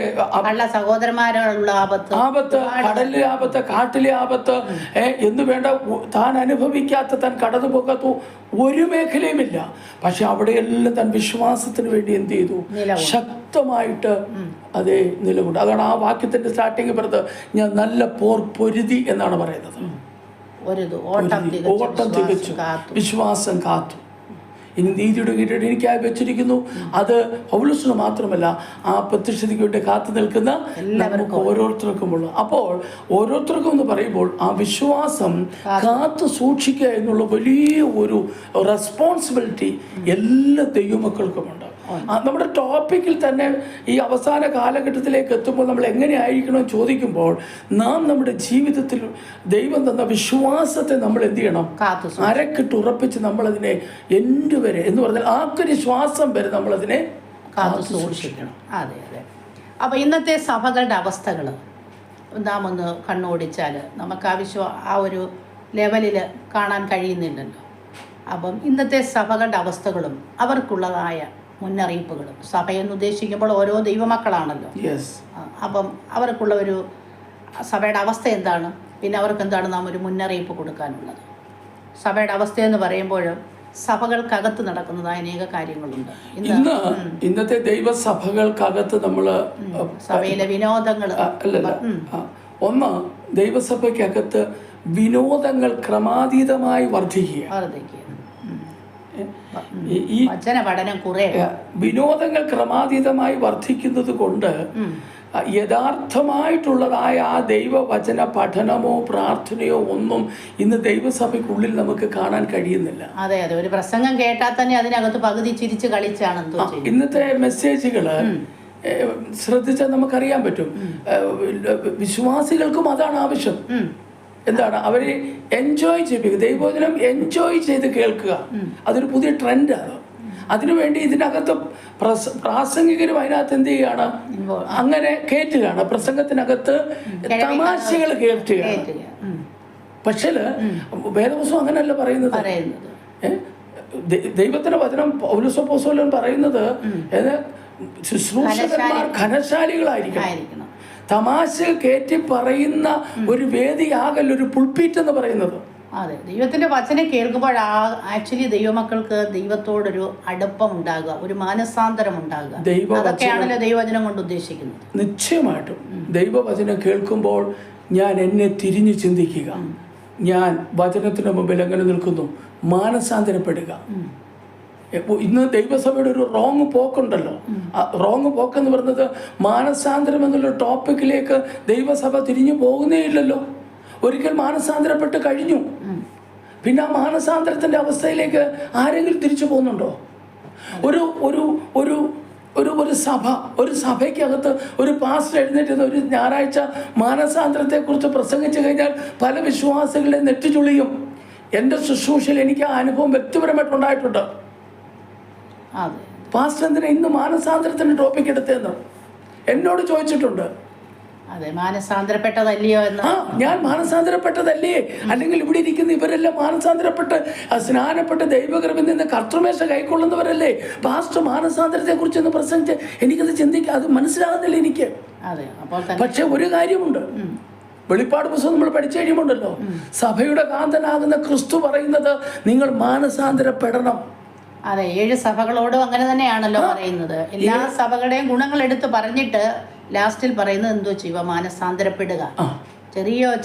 സഹോദരന്മാരുള്ള ആപത്ത്, കടലിലെ ആപത്ത്, കാട്ടിലെ ആപത്ത് എന്ന് വേണ്ട താൻ അനുഭവിക്കാത്ത, താൻ കടന്നു പോകാത്ത ഒരു മേഖലയുമില്ല. പക്ഷെ അവിടെയെല്ലാം താൻ വിശ്വാസത്തിന് വേണ്ടി എന്ത് ചെയ്തു? ശക്തമായിട്ട് അതേ നിലകൊണ്ട്. അതാണ് ആ വാക്യത്തിന്റെ സ്റ്റാർട്ടിങ് പറഞ്ഞത്, ഞാൻ നല്ല പോർ പൊരുതി എന്നാണ് പറയുന്നത്. ഓട്ടം തികച്ചു, വിശ്വാസം കാത്തു. ഇനി നീതിയുടെ കിരീടം എനിക്കായി വെച്ചിരിക്കുന്നു. അത് പൗലോസിന് മാത്രമല്ല, ആ പ്രത്യക്ഷതയ്ക്ക് വേണ്ടി കാത്തു നിൽക്കുന്ന നമുക്ക് ഓരോരുത്തർക്കുമുള്ള. അപ്പോൾ ഓരോരുത്തർക്കും എന്ന് പറയുമ്പോൾ ആ വിശ്വാസം കാത്തു സൂക്ഷിക്കുക എന്നുള്ള വലിയ ഒരു റെസ്പോൺസിബിലിറ്റി എല്ലാ ദൈവമക്കൾക്കുമുണ്ട്. നമ്മുടെ ടോപ്പിക്കിൽ തന്നെ ഈ അവസാന കാലഘട്ടത്തിലേക്ക് എത്തുമ്പോൾ നമ്മൾ എങ്ങനെയായിരിക്കണം ചോദിക്കുമ്പോൾ, നാം നമ്മുടെ ജീവിതത്തിൽ ദൈവം തന്ന വിശ്വാസത്തെ നമ്മൾ എന്ത് ചെയ്യണം? അരക്കിട്ട് ഉറപ്പിച്ച് നമ്മളതിനെ എൻ്റെ വരെ എന്ന് പറഞ്ഞാൽ ആക്കൊരു ശ്വാസം വരെ നമ്മളതിനെ കാത്തു സൂക്ഷിക്കണം. അതെ അതെ. അപ്പോൾ ഇന്നത്തെ സഭകളുടെ അവസ്ഥകൾ നാം ഒന്ന് കണ്ണോടിച്ചാൽ നമുക്ക് ആ ഒരു ലെവലിൽ കാണാൻ കഴിയുന്നില്ലല്ലോ. അപ്പം ഇന്നത്തെ സഭകളുടെ അവസ്ഥകളും അവർക്കുള്ളതായ മുന്നറിയിപ്പുകളും, സഭയെന്ന് ഉദ്ദേശിക്കുമ്പോൾ ഓരോ ദൈവമക്കളാണല്ലോ. അപ്പം അവർക്കുള്ള ഒരു സഭയുടെ അവസ്ഥ എന്താണ്, പിന്നെ അവർക്ക് എന്താണ് നാം ഒരു മുന്നറിയിപ്പ് കൊടുക്കാനുള്ളത്? സഭയുടെ അവസ്ഥയെന്ന് പറയുമ്പോൾ സഭകൾക്കകത്ത് നടക്കുന്നതായ അനേക കാര്യങ്ങളുണ്ട്. ഇന്നത്തെ ദൈവസഭകൾക്കകത്ത് നമ്മൾ സഭയിലെ വിനോദങ്ങൾ, ഒന്ന് ദൈവസഭയ്ക്കകത്ത് വിനോദങ്ങൾ ക്രമാതീതമായി വർദ്ധിക്കുക. ഈ വചന പഠനം കുറെ വിനോദങ്ങൾ ക്രമാതീതമായി വർദ്ധിക്കുന്നത് കൊണ്ട് യഥാർത്ഥമായിട്ടുള്ളതായ ആ ദൈവവചന പഠനമോ പ്രാർത്ഥനയോ ഒന്നും ഇന്ന് ദൈവസഭയ്ക്കുള്ളിൽ നമുക്ക് കാണാൻ കഴിയുന്നില്ല. അതെ അതെ. ഒരു പ്രസംഗം കേട്ടാൽ തന്നെ അതിനകത്ത് പകുതി ചിരിച്ച് കളിച്ചാണ് ഇന്നത്തെ മെസ്സേജുകള് ശ്രദ്ധിച്ചാൽ നമുക്കറിയാൻ പറ്റും. വിശ്വാസികൾക്കും അതാണ് ആവശ്യം. എന്താണ്? അവരെ എൻജോയ് ചെയ്യിപ്പിക്കുക, ദൈവവചനം എൻജോയ് ചെയ്ത് കേൾക്കുക. അതൊരു പുതിയ ട്രെൻഡാണ്. അതിനുവേണ്ടി ഇതിനകത്ത് പ്രാസംഗികരും അതിനകത്ത് എന്ത് ചെയ്യുകയാണ്? അങ്ങനെ കേറ്റുകയാണ്. പ്രസംഗത്തിനകത്ത് തമാശകൾ കേറ്റുകയാണ്. പക്ഷേ വേദപുസ്തകം അങ്ങനെയല്ല പറയുന്നത്. ദൈവത്തിന്റെ വചനം പൗലോസ് അപ്പോസ്തലൻ പറയുന്നത് ശുശ്രൂഷകന്മാർ ഘനശാലികളായിരിക്കണം. തമാശ കയറ്റി പറയുന്ന ഒരു വേദിയാകല്ല ഒരു പുൾപീറ്റ് എന്ന് പറയുന്നത്. അതെ, ദൈവത്തിന്റെ വചനം കേൾക്കുമ്പോൾ ആക്ച്വലി ദൈവമക്കൾക്ക് ദൈവത്തോടൊരു അടുപ്പം ഉണ്ടാകുക, ഒരു മാനസാന്തരം ഉണ്ടാകുക. അതൊക്കെയാണല്ലോ ദൈവവചനം കൊണ്ട് ഉദ്ദേശിക്കുന്നത്. നിശ്ചയമായിട്ടും ദൈവവചനം കേൾക്കുമ്പോൾ ഞാൻ എന്നെ തിരിഞ്ഞു ചിന്തിക്കുക, ഞാൻ വചനത്തിന് മുമ്പിൽ എങ്ങനെ നിൽക്കുന്നു, മാനസാന്തരപ്പെടുക. ഇന്ന് ദൈവസഭയുടെ ഒരു റോങ് പോക്കുണ്ടല്ലോ. റോങ് പോക്കെന്ന് പറയുന്നത് മാനസാന്തരം എന്നുള്ള ടോപ്പിക്കിലേക്ക് ദൈവസഭ തിരിഞ്ഞു പോകുന്നേ ഇല്ലല്ലോ. ഒരിക്കൽ മാനസാന്തരപ്പെട്ട് കഴിഞ്ഞു, പിന്നെ ആ മാനസാന്തരത്തിന്റെ അവസ്ഥയിലേക്ക് ആരെങ്കിലും തിരിച്ചു പോകുന്നുണ്ടോ? ഒരു ഒരു ഒരു ഒരു ഒരു സഭയ്ക്കകത്ത് ഒരു പാസ്റ്റർ എഴുന്നേറ്റ് ഒരു ഞായറാഴ്ച മാനസാന്തരത്തെക്കുറിച്ച് പ്രസംഗിച്ചു കഴിഞ്ഞാൽ പല വിശ്വാസികളെ നെറ്റിച്ചുളിയും. എൻ്റെ ശുശ്രൂഷയിൽ എനിക്ക് ആ അനുഭവം വ്യക്തിപരമായിട്ടുണ്ടായിട്ടുണ്ട്. പാസ്റ്റർ എന്തിനാ ഇന്ന് മാനസാന്തരത്തിന്റെ ടോപ്പിക് എടുത്തതെന്ന് എന്നോട് ചോദിച്ചിട്ടുണ്ട്. അതെ, മാനസാന്തരപ്പെട്ടതല്ലയോ എന്ന്. ഞാൻ മാനസാന്തരപ്പെട്ടതല്ലേ? അല്ലെങ്കിൽ ഇവിടെ ഇരിക്കുന്ന ഇവരെല്ലാം മാനസാന്തരപ്പെട്ട് സ്നാനപ്പെട്ട് ദൈവകൃപയിൽ നിന്ന് കർത്തൃമേശ കൈക്കൊള്ളുന്നവരല്ലേ? പാസ്റ്റർ മാനസാന്തരത്തെ കുറിച്ച് ഒന്ന് പ്രസംഗിച്ച് എനിക്കത് ചിന്തിക്കാം, അത് മനസ്സിലാകുന്നില്ല എനിക്ക്. പക്ഷെ ഒരു കാര്യമുണ്ട്, വെളിപ്പാട് പുസ്തകം നമ്മൾ പഠിച്ചു കഴിയുമ്പോണ്ടല്ലോ, സഭയുടെ കാന്തനാകുന്ന ക്രിസ്തു പറയുന്നത് നിങ്ങൾ മാനസാന്തരപ്പെടണം. അതെ, 7 സഭകളോടും അങ്ങനെ തന്നെയാണല്ലോ പറയുന്നത്. എല്ലാ സഭകളുടെയും ഗുണങ്ങൾ എടുത്ത് പറഞ്ഞിട്ട് ലാസ്റ്റിൽ പറയുന്നത് എന്തോ ചെയ്യുക, മാനസാന്തരപ്പെടുക.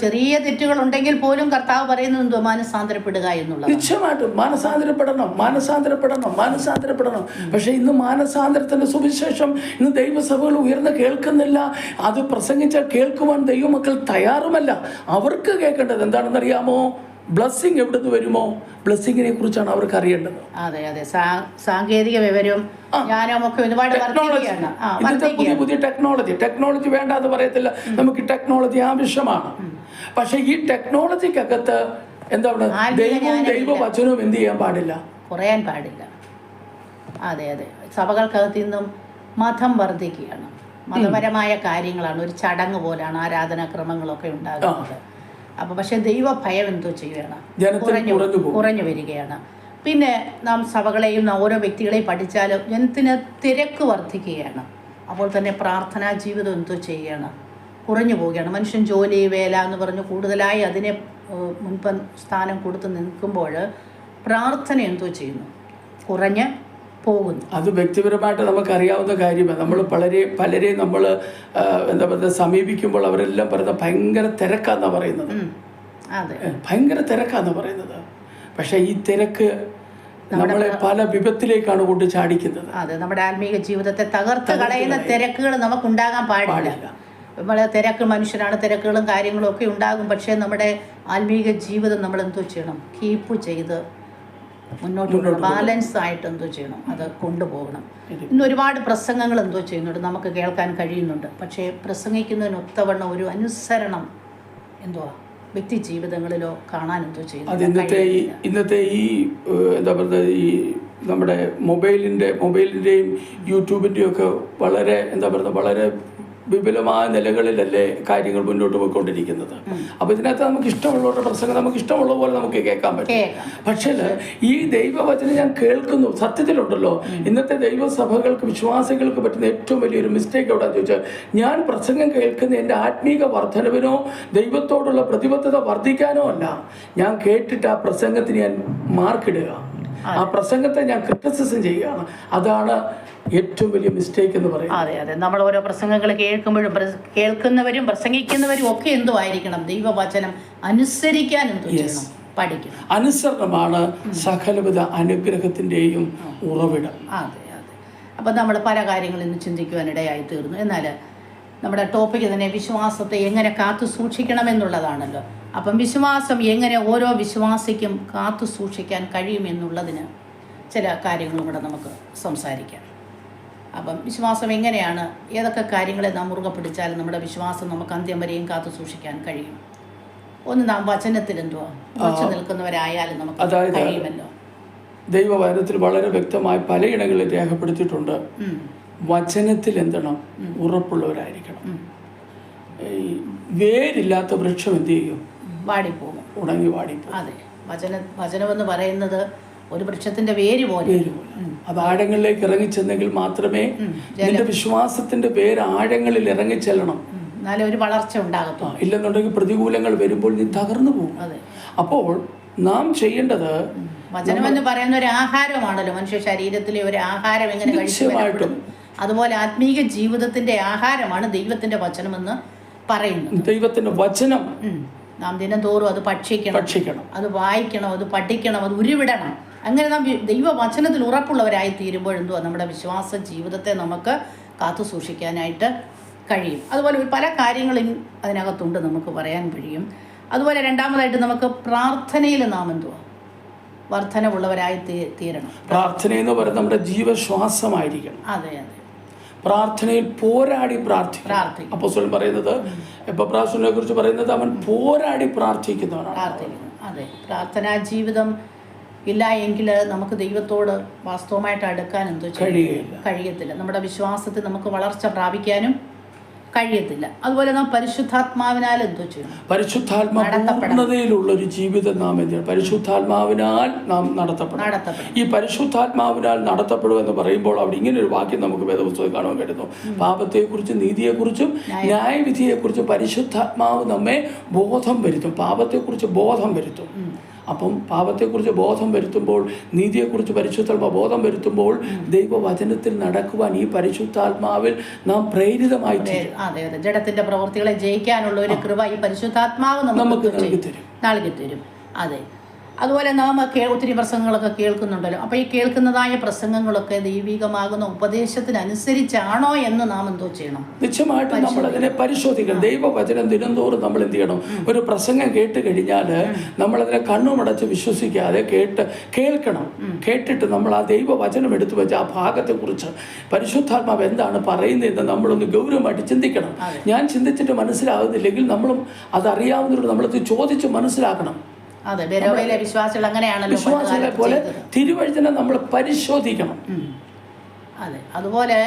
ചെറിയ തെറ്റുകൾ ഉണ്ടെങ്കിൽ പോലും കർത്താവ് പറയുന്നത് എന്തോ, മാനസാന്തരപ്പെടുക എന്നുള്ളത്. നിശ്ചയമായിട്ടും മാനസാന്തരപ്പെടണം. പക്ഷെ ഇന്ന് മാനസാന്തരത്തിന്റെ സുവിശേഷം ഇന്ന് ദൈവസഭകൾ ഉയർന്ന് കേൾക്കുന്നില്ല. അത് പ്രസംഗിച്ചാൽ കേൾക്കുവാൻ ദൈവമക്കൾ തയ്യാറുമല്ല. അവർക്ക് കേൾക്കേണ്ടത് എന്താണെന്നറിയാമോ? ബ്ലെസ്സിങ് എവിടെ നിന്ന് വരുമോ? ബ്ലെസ്സിങ്ങിനെ കുറിച്ചാണ് അവർക്ക് അറിയേണ്ടത്. അതെ, സാങ്കേതിക വിവരവും ജ്ഞാനവും ഒക്കെ ഒരുപാട് പുതിയ ടെക്നോളജി വേണ്ട എന്ന് പറയത്തില്ല. നമുക്ക് ടെക്നോളജി ആവശ്യമാണ്. പക്ഷെ ഈ ടെക്നോളജിക്കകത്ത് എന്താണ്? ദൈവവചനവും എന്ത് ചെയ്യാൻ പാടില്ല, കുറയാൻ പാടില്ല. അതെ, സഭകൾക്കകത്ത് നിന്നും മതം വർദ്ധിക്കുകയാണ്. മതപരമായ കാര്യങ്ങളാണ്, ഒരു ചടങ്ങ് പോലാണ് ആരാധനാക്രമങ്ങളൊക്കെ ഉണ്ടാകുന്നത്. അപ്പോൾ പക്ഷേ ദൈവഭയം എന്തോ ചെയ്യുകയാണ്, കുറഞ്ഞു വരികയാണ്. പിന്നെ നാം സഭകളെയും ഓരോ വ്യക്തികളെയും പഠിച്ചാലും ജനത്തിന് തിരക്ക് വർദ്ധിക്കുകയാണ്. അപ്പോൾ തന്നെ പ്രാർത്ഥനാ ജീവിതം എന്തോ ചെയ്യുകയാണ്, കുറഞ്ഞു പോവുകയാണ്. മനുഷ്യൻ ജോലി വേല എന്ന് പറഞ്ഞ് കൂടുതലായി അതിനെ മുൻപ് സ്ഥാനം കൊടുത്ത് നിൽക്കുമ്പോൾ പ്രാർത്ഥന എന്തോ ചെയ്യുന്നു, കുറഞ്ഞ് പോകുന്നു. അത് വ്യക്തിപരമായിട്ട് നമുക്കറിയാവുന്ന കാര്യമാണ്. നമ്മൾ പലരെയും നമ്മൾ എന്താ പറയുക സമീപിക്കുമ്പോൾ അവരെല്ലാം പറയുന്നത് ഭയങ്കര തിരക്കാന്നാണ് പറയുന്നത്. ഭയങ്കര തിരക്കാന്ന് പറയുന്നത്. പക്ഷെ ഈ തിരക്ക് നമ്മളെ പല വിപത്തിലേക്കാണ് കൊണ്ട് ചാടിക്കുന്നത്. അതെ, നമ്മുടെ ആത്മീക ജീവിതത്തെ തകർത്ത് കളയുന്ന തിരക്കുകൾ നമുക്കുണ്ടാകാൻ പാടില്ല. നമ്മളെ തിരക്ക്, മനുഷ്യരാണ്, തിരക്കുകളും കാര്യങ്ങളും ഒക്കെ ഉണ്ടാകും. പക്ഷേ നമ്മുടെ ആത്മീക ജീവിതം നമ്മൾ എന്തോ ചെയ്യണം, കീപ്പ് ചെയ്ത് മുന്നോട്ട് ബാലൻസ് ആയിട്ട് എന്തോ ചെയ്യണം, അത് കൊണ്ടുപോകണം. ഇന്ന് ഒരുപാട് പ്രസംഗങ്ങൾ എന്തോ ചെയ്യുന്നുണ്ട്, നമുക്ക് കേൾക്കാൻ കഴിയുന്നുണ്ട്. പക്ഷേ പ്രസംഗിക്കുന്നതിനൊത്തവണ്ണം ഒരു അനുസരണം എന്തുവാ വ്യക്തി ജീവിതങ്ങളിലോ കാണാൻ എന്തോ ചെയ്യുന്നു. ഇന്നത്തെ ഈ എന്താ പറയുക, ഈ നമ്മുടെ മൊബൈലിൻ്റെയും യൂട്യൂബിൻ്റെയും ഒക്കെ വളരെ എന്താ പറയുക, വളരെ വിപുലമായ നിലകളിലല്ലേ കാര്യങ്ങൾ മുന്നോട്ട് പോയിക്കൊണ്ടിരിക്കുന്നത്. അപ്പോൾ ഇതിനകത്ത് നമുക്ക് ഇഷ്ടമുള്ളവരുടെ പ്രസംഗം നമുക്ക് ഇഷ്ടമുള്ള പോലെ നമുക്ക് കേൾക്കാൻ പറ്റും. പക്ഷേ ഈ ദൈവവചനം ഞാൻ കേൾക്കുന്നു, സത്യത്തിലുണ്ടല്ലോ ഇന്നത്തെ ദൈവസഭകൾക്ക് വിശ്വാസികൾക്ക് പറ്റുന്ന ഏറ്റവും വലിയൊരു മിസ്റ്റേക്ക് എവിടെയാണെന്ന് ചോദിച്ചാൽ, ഞാൻ പ്രസംഗം കേൾക്കുന്ന എൻ്റെ ആത്മീക വർധനവിനോ ദൈവത്തോടുള്ള പ്രതിബദ്ധത വർദ്ധിക്കാനോ അല്ല. ഞാൻ കേട്ടിട്ട് ആ പ്രസംഗത്തിന് ഞാൻ മാർക്കിടുക, ആ പ്രസംഗത്തെ ഞാൻ ക്രിറ്റിസിസം ചെയ്യുകയാണ്. അതാണ് ഏറ്റവും വലിയ മിസ്റ്റേക്ക് എന്ന് പറയുന്നത്. അതെ, നമ്മൾ ഓരോ പ്രസംഗങ്ങൾ കേൾക്കുമ്പോഴും കേൾക്കുന്നവരും പ്രസംഗിക്കുന്നവരും ഒക്കെ എന്തോ ആയിരിക്കണം, ദൈവവചനം അനുസരിക്കാൻ എന്തോ ചെയ്യണം, പഠിക്കണം. അനുസരണമാണ് സകലവിധ അനുഗ്രഹത്തിൻ്റെയും ഉറവിടം. അതെ. അപ്പം നമ്മൾ പല കാര്യങ്ങളിൽ നിന്ന് ചിന്തിക്കുവാനിടയായി തീർന്നു. എന്നാൽ നമ്മുടെ ടോപ്പിക്ക് തന്നെ വിശ്വാസത്തെ എങ്ങനെ കാത്തു സൂക്ഷിക്കണമെന്നുള്ളതാണല്ലോ. അപ്പം വിശ്വാസം എങ്ങനെ ഓരോ വിശ്വാസിക്കും കാത്തു സൂക്ഷിക്കാൻ കഴിയുമെന്നുള്ളതിന് ചില കാര്യങ്ങളും കൂടെ നമുക്ക് സംസാരിക്കാം. അപ്പം വിശ്വാസം എങ്ങനെയാണ്, ഏതൊക്കെ കാര്യങ്ങളെ നാം മുറുകെ പിടിച്ചാലും നമ്മുടെ വിശ്വാസം നമുക്ക് അന്ത്യം വരെയും കാത്തു സൂക്ഷിക്കാൻ കഴിയും? ഒന്ന്, നാം വചനത്തിൽ എന്തുവാ ഉറച്ചു നിൽക്കുന്നവരായാലും നമുക്ക് കഴിയുമല്ലോ. ദൈവവചനത്തിൽ വളരെ വ്യക്തമായി പലയിടങ്ങളിൽ രേഖപ്പെടുത്തിയിട്ടുണ്ട്, വചനത്തിൽ എന്താണ് ഉറപ്പുള്ളവരായിരിക്കണം. ഈ വേരില്ലാത്ത വൃക്ഷം എന്ത് ചെയ്യും? വാടിപ്പോകും, ഉണങ്ങി വാടിപ്പോകും. അതെ, വചനമെന്ന് പറയുന്നത് ഒരു വൃക്ഷത്തിന്റെ വേര് പോലെ. അത് ആഴങ്ങളിലേക്ക് ഇറങ്ങിച്ചെന്നെങ്കിൽ മാത്രമേ നിന്റെ വിശ്വാസത്തിന്റെ വേര് ആഴങ്ങളിൽ ഇറങ്ങിച്ചെല്ലണം, എന്നാലും ഒരു വളർച്ച ഉണ്ടാകത്തുള്ളൂ. ഇല്ലെന്നുണ്ടെങ്കിൽ പ്രതികൂലങ്ങൾ വരുമ്പോൾ നീ തകർന്നു പോകും. അപ്പോൾ നാം ചെയ്യേണ്ടത്, വചനമെന്ന് പറയുന്ന ഒരു ആഹാരമാണല്ലോ, മനുഷ്യ ശരീരത്തിലെ ഒരു ആഹാരം എങ്ങനെ കഴിച്ചും അതുപോലെ ആത്മീക ജീവിതത്തിന്റെ ആഹാരമാണ് ദൈവത്തിന്റെ വചനമെന്ന് പറയുന്നത്. ദൈവത്തിന്റെ വചനം നാം ദിനംതോറും അത് ഭക്ഷിക്കണം, അത് വായിക്കണം, അത് പഠിക്കണം, അത് ഉരുവിടണം. അങ്ങനെ നാം ദൈവവചനത്തിൽ ഉറപ്പുള്ളവരായി തീരുമ്പോൾ എന്തുവാ, നമ്മുടെ വിശ്വാസ ജീവിതത്തെ നമുക്ക് കാത്തു സൂക്ഷിക്കാനായിട്ട് കഴിയും. അതുപോലെ പല കാര്യങ്ങളും അതിനകത്തുണ്ട്, നമുക്ക് പറയാൻ കഴിയും. അതുപോലെ രണ്ടാമതായിട്ട് നമുക്ക് പ്രാർത്ഥനയിൽ നാം എന്തുവാ വർധനവുള്ളവരായി തീരണം. പ്രാർത്ഥന എന്ന് പറയുന്നത് നമ്മുടെ ജീവശ്വാസമായിരിക്കണം. അതെ അതെ, പ്രാർത്ഥനയിൽ പോരാടി പ്രാർത്ഥിക്കും. അപ്പോസ്തലൻ പറയുന്നത്, എപ്പഫ്രാസിനെ കുറിച്ച് പറയുന്നത്, അവൻ പോരാടി പ്രാർത്ഥിക്കുന്നവനാണ്. അതെ, പ്രാർത്ഥനാ ജീവിതം ഇല്ല എങ്കിൽ നമുക്ക് ദൈവത്തോട് വാസ്തവമായിട്ട് അടുക്കാൻ കഴിയത്തില്ല. നമ്മുടെ വിശ്വാസത്തിൽ നമുക്ക് വളർച്ച പ്രാപിക്കാനും കഴിയത്തില്ല. അതുപോലെ നാം പരിശുദ്ധാത്മാവിനാൽ എന്തോ ചെയ്യണം? പരിശുദ്ധാത്മാവിലുള്ള ഒരു ജീവിതം നാം എന്ത് ചെയ്യണം? പരിശുദ്ധാത്മാവിനാൽ നാം നടത്തപ്പെടണം. ഈ പരിശുദ്ധാത്മാവിനാൽ നടത്തപ്പെടും എന്ന് പറയുമ്പോൾ അവിടെ ഇങ്ങനെ ഒരു വാക്യം നമുക്ക് വേദപുസ്തകത്തിൽ കാണാൻ കഴിയുന്നു. പാപത്തെക്കുറിച്ചും നീതിയെക്കുറിച്ചും ന്യായവിധിയെക്കുറിച്ചും പരിശുദ്ധാത്മാവ് നമ്മെ ബോധം വരുത്തും. പാപത്തെക്കുറിച്ച് ബോധം വരുത്തും. അപ്പം പാപത്തെക്കുറിച്ച് ബോധം വരുത്തുമ്പോൾ, നീതിയെക്കുറിച്ച് പരിശുദ്ധാത്മാവ് ബോധം വരുത്തുമ്പോൾ, ദൈവവചനത്തിൽ നടക്കുവാൻ ഈ പരിശുദ്ധാത്മാവിൽ നാം പ്രേരിതമായി തീരും. അതെ അതെ, ജഡത്തിന്റെ പ്രവൃത്തികളെ ജയിക്കാനുള്ള ഒരു കൃപ ഈ പരിശുദ്ധാത്മാവ് നമുക്ക് നൽകി തരും. അതെ, അതുപോലെ നാം ഒത്തിരി പ്രസംഗങ്ങളൊക്കെ കേൾക്കുന്നുണ്ടല്ലോ. അപ്പോൾ ഈ കേൾക്കുന്നതായ പ്രസംഗങ്ങളൊക്കെ ദൈവികമാകുന്ന ഉപദേശത്തിനനുസരിച്ചാണോ എന്ന് നാം എന്തോ ചെയ്യണം? നിശ്ചയമായിട്ടും നമ്മൾ അതിനെ പരിശോധിക്കണം. ദൈവവചനം ദിനംതോറും നമ്മൾ എന്ത് ചെയ്യണം? ഒരു പ്രസംഗം കേട്ട് കഴിഞ്ഞാൽ നമ്മളതിനെ കണ്ണുമടച്ച് വിശ്വസിക്കാതെ കേൾക്കണം. കേട്ടിട്ട് നമ്മൾ ആ ദൈവവചനം എടുത്തു വെച്ച് ആ ഭാഗത്തെക്കുറിച്ച് പരിശുദ്ധാത്മാവ് എന്താണ് പറയുന്നതെന്ന് നമ്മളൊന്ന് ഗൗരവമായിട്ട് ചിന്തിക്കണം. ഞാൻ ചിന്തിച്ചിട്ട് മനസ്സിലാകുന്നില്ലെങ്കിൽ നമ്മളും അതറിയാവുന്നവരോട് നമ്മളത് ചോദിച്ച് മനസ്സിലാക്കണം. അതെ, ബെരോവയിലെ വിശ്വാസികൾ അങ്ങനെയാണല്ലോ. വിശ്വാസികളെ പോലെ തിരുവചനം നമ്മൾ പരിശോധിക്കണം. അതെ, അതുപോലെ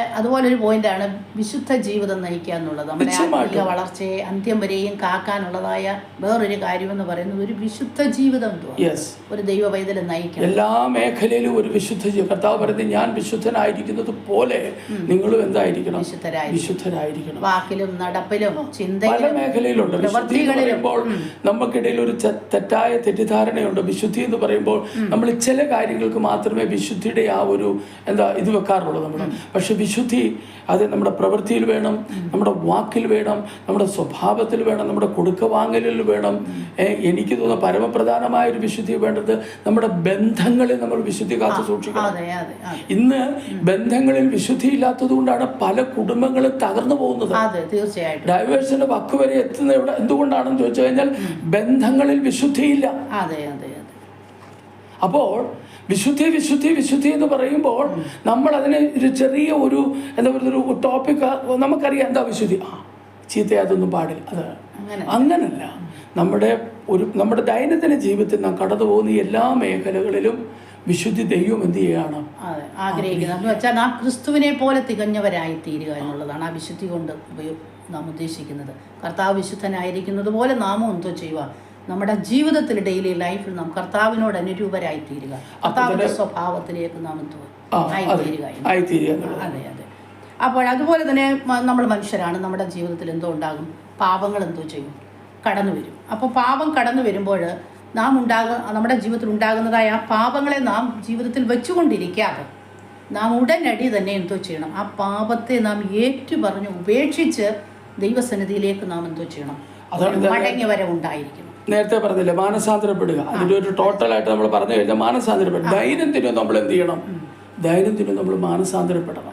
ഒരു പോയിന്റാണ് വിശുദ്ധ ജീവിതം നയിക്കുക എന്നുള്ളത്. നമ്മുടെ ആത്മീയ വളർച്ചയെ അന്ത്യം വരെയും കാക്കാനുള്ളതായ വേറൊരു കാര്യമെന്ന് പറയുന്നത് ഒരു വിശുദ്ധ ജീവിതം. ഒരു ദൈവ പൈതൽ നയിക്കണം. എല്ലാ മേഖലയിലും ഒരു വിശുദ്ധ ജീവിതം. കർത്താവ് പറയുന്നത്, ഞാൻ വിശുദ്ധനായിരിക്കുന്നത് പോലെ നിങ്ങളും എന്തായിരിക്കണം? വിശുദ്ധരായിരിക്കണം. വാക്കിലും നടപ്പിലും ചിന്തയിലും പല മേഖലയിലുണ്ട്. വിശുദ്ധി എന്ന് പറയുമ്പോൾ നമുക്കിടയിൽ ഒരു തെറ്റായ തെറ്റിദ്ധാരണയുണ്ട്. വിശുദ്ധി എന്ന് പറയുമ്പോൾ നമ്മൾ ചില കാര്യങ്ങൾക്ക് മാത്രമേ വിശുദ്ധിയുടെ ആ ഒരു ഇത് വെക്കാറുള്ളൂ. പക്ഷെ വിശുദ്ധി അത് നമ്മുടെ പ്രവൃത്തിയിൽ വേണം, നമ്മുടെ വാക്കിൽ വേണം, നമ്മുടെ സ്വഭാവത്തിൽ വേണം, നമ്മുടെ കൊടുക്കവാങ്ങലിൽ വേണം. എനിക്ക് തോന്നുന്ന പരമപ്രധാനമായ ഒരു വിശുദ്ധി വേണ്ടത് നമ്മുടെ ബന്ധങ്ങളിൽ നമ്മൾ വിശുദ്ധി കാത്തു സൂക്ഷിക്കണം. ഇന്ന് ബന്ധങ്ങളിൽ വിശുദ്ധി ഇല്ലാത്തത് കൊണ്ടാണ് പല കുടുംബങ്ങളും തകർന്നു പോകുന്നത്. തീർച്ചയായിട്ടും ഡൈവേഴ്സിന്റെ വക്ക് വരെ എത്തുന്നത് എന്തുകൊണ്ടാണെന്ന് ചോദിച്ചു കഴിഞ്ഞാൽ ബന്ധങ്ങളിൽ വിശുദ്ധിയില്ല. അപ്പോൾ വിശുദ്ധി എന്ന് പറയുമ്പോൾ നമ്മൾ അതിനെ ഒരു ചെറിയ ഒരു എന്താ പറയുക, ഒരു ടോപ്പിക് നമുക്കറിയാം. എന്താ വിശുദ്ധി? ചീത്ത അതൊന്നും പാടില്ല. അത് അങ്ങനല്ല. നമ്മുടെ ദൈനംദിന ജീവിതത്തിൽ നാം കടന്നു പോകുന്ന എല്ലാ മേഖലകളിലും വിശുദ്ധി ദൈവം എന്ത് ചെയ്യുകയാണ് ആഗ്രഹിക്കുന്നത് എന്ന് വെച്ചാൽ നാം ക്രിസ്തുവിനെ പോലെ തികഞ്ഞവരായി തീരുക എന്നുള്ളതാണ് ആ വിശുദ്ധി കൊണ്ട് നാം ഉദ്ദേശിക്കുന്നത്. കർത്താവ് വിശുദ്ധനായിരിക്കുന്നത് പോലെ നാമും എന്തോ ചെയ്യുക, നമ്മുടെ ജീവിതത്തിൽ ഡെയിലി ലൈഫിൽ നാം കർത്താവിനോട് അനുരൂപരായി തീരുക, കർത്താവിന്റെ സ്വഭാവത്തിലേക്ക് നാം ആയിത്തീരുക. അതെ അതെ. അപ്പോൾ അതുപോലെ തന്നെ നമ്മൾ മനുഷ്യരാണ്. നമ്മുടെ ജീവിതത്തിൽ എന്തോ ഉണ്ടാകും, പാപങ്ങൾ എന്തോ ചെയ്യും, കടന്നു വരും. അപ്പോൾ പാപം കടന്നു വരുമ്പോൾ നമ്മുടെ ജീവിതത്തിൽ ഉണ്ടാകുന്നതായ ആ പാപങ്ങളെ നാം ജീവിതത്തിൽ വെച്ചുകൊണ്ടിരിക്കാതെ നാം ഉടനടി തന്നെ എന്തോ ചെയ്യണം, ആ പാപത്തെ നാം ഏറ്റുപറഞ്ഞ് ഉപേക്ഷിച്ച് ദൈവസന്നിധിയിലേക്ക് നാം എന്തോ ചെയ്യണം, മടങ്ങി വരവുണ്ടായിരിക്കണം. നേരത്തെ പറഞ്ഞില്ലേ, മാനസാന്തരപ്പെടുക. അതിൻ്റെ ഒരു ടോട്ടലായിട്ട് നമ്മൾ പറഞ്ഞു കഴിഞ്ഞാൽ മാനസാന്തരപ്പെടുക. ദൈനംദിനം നമ്മൾ എന്ത് ചെയ്യണം? ദൈനംദിനം നമ്മൾ മാനസാന്തരപ്പെടണം.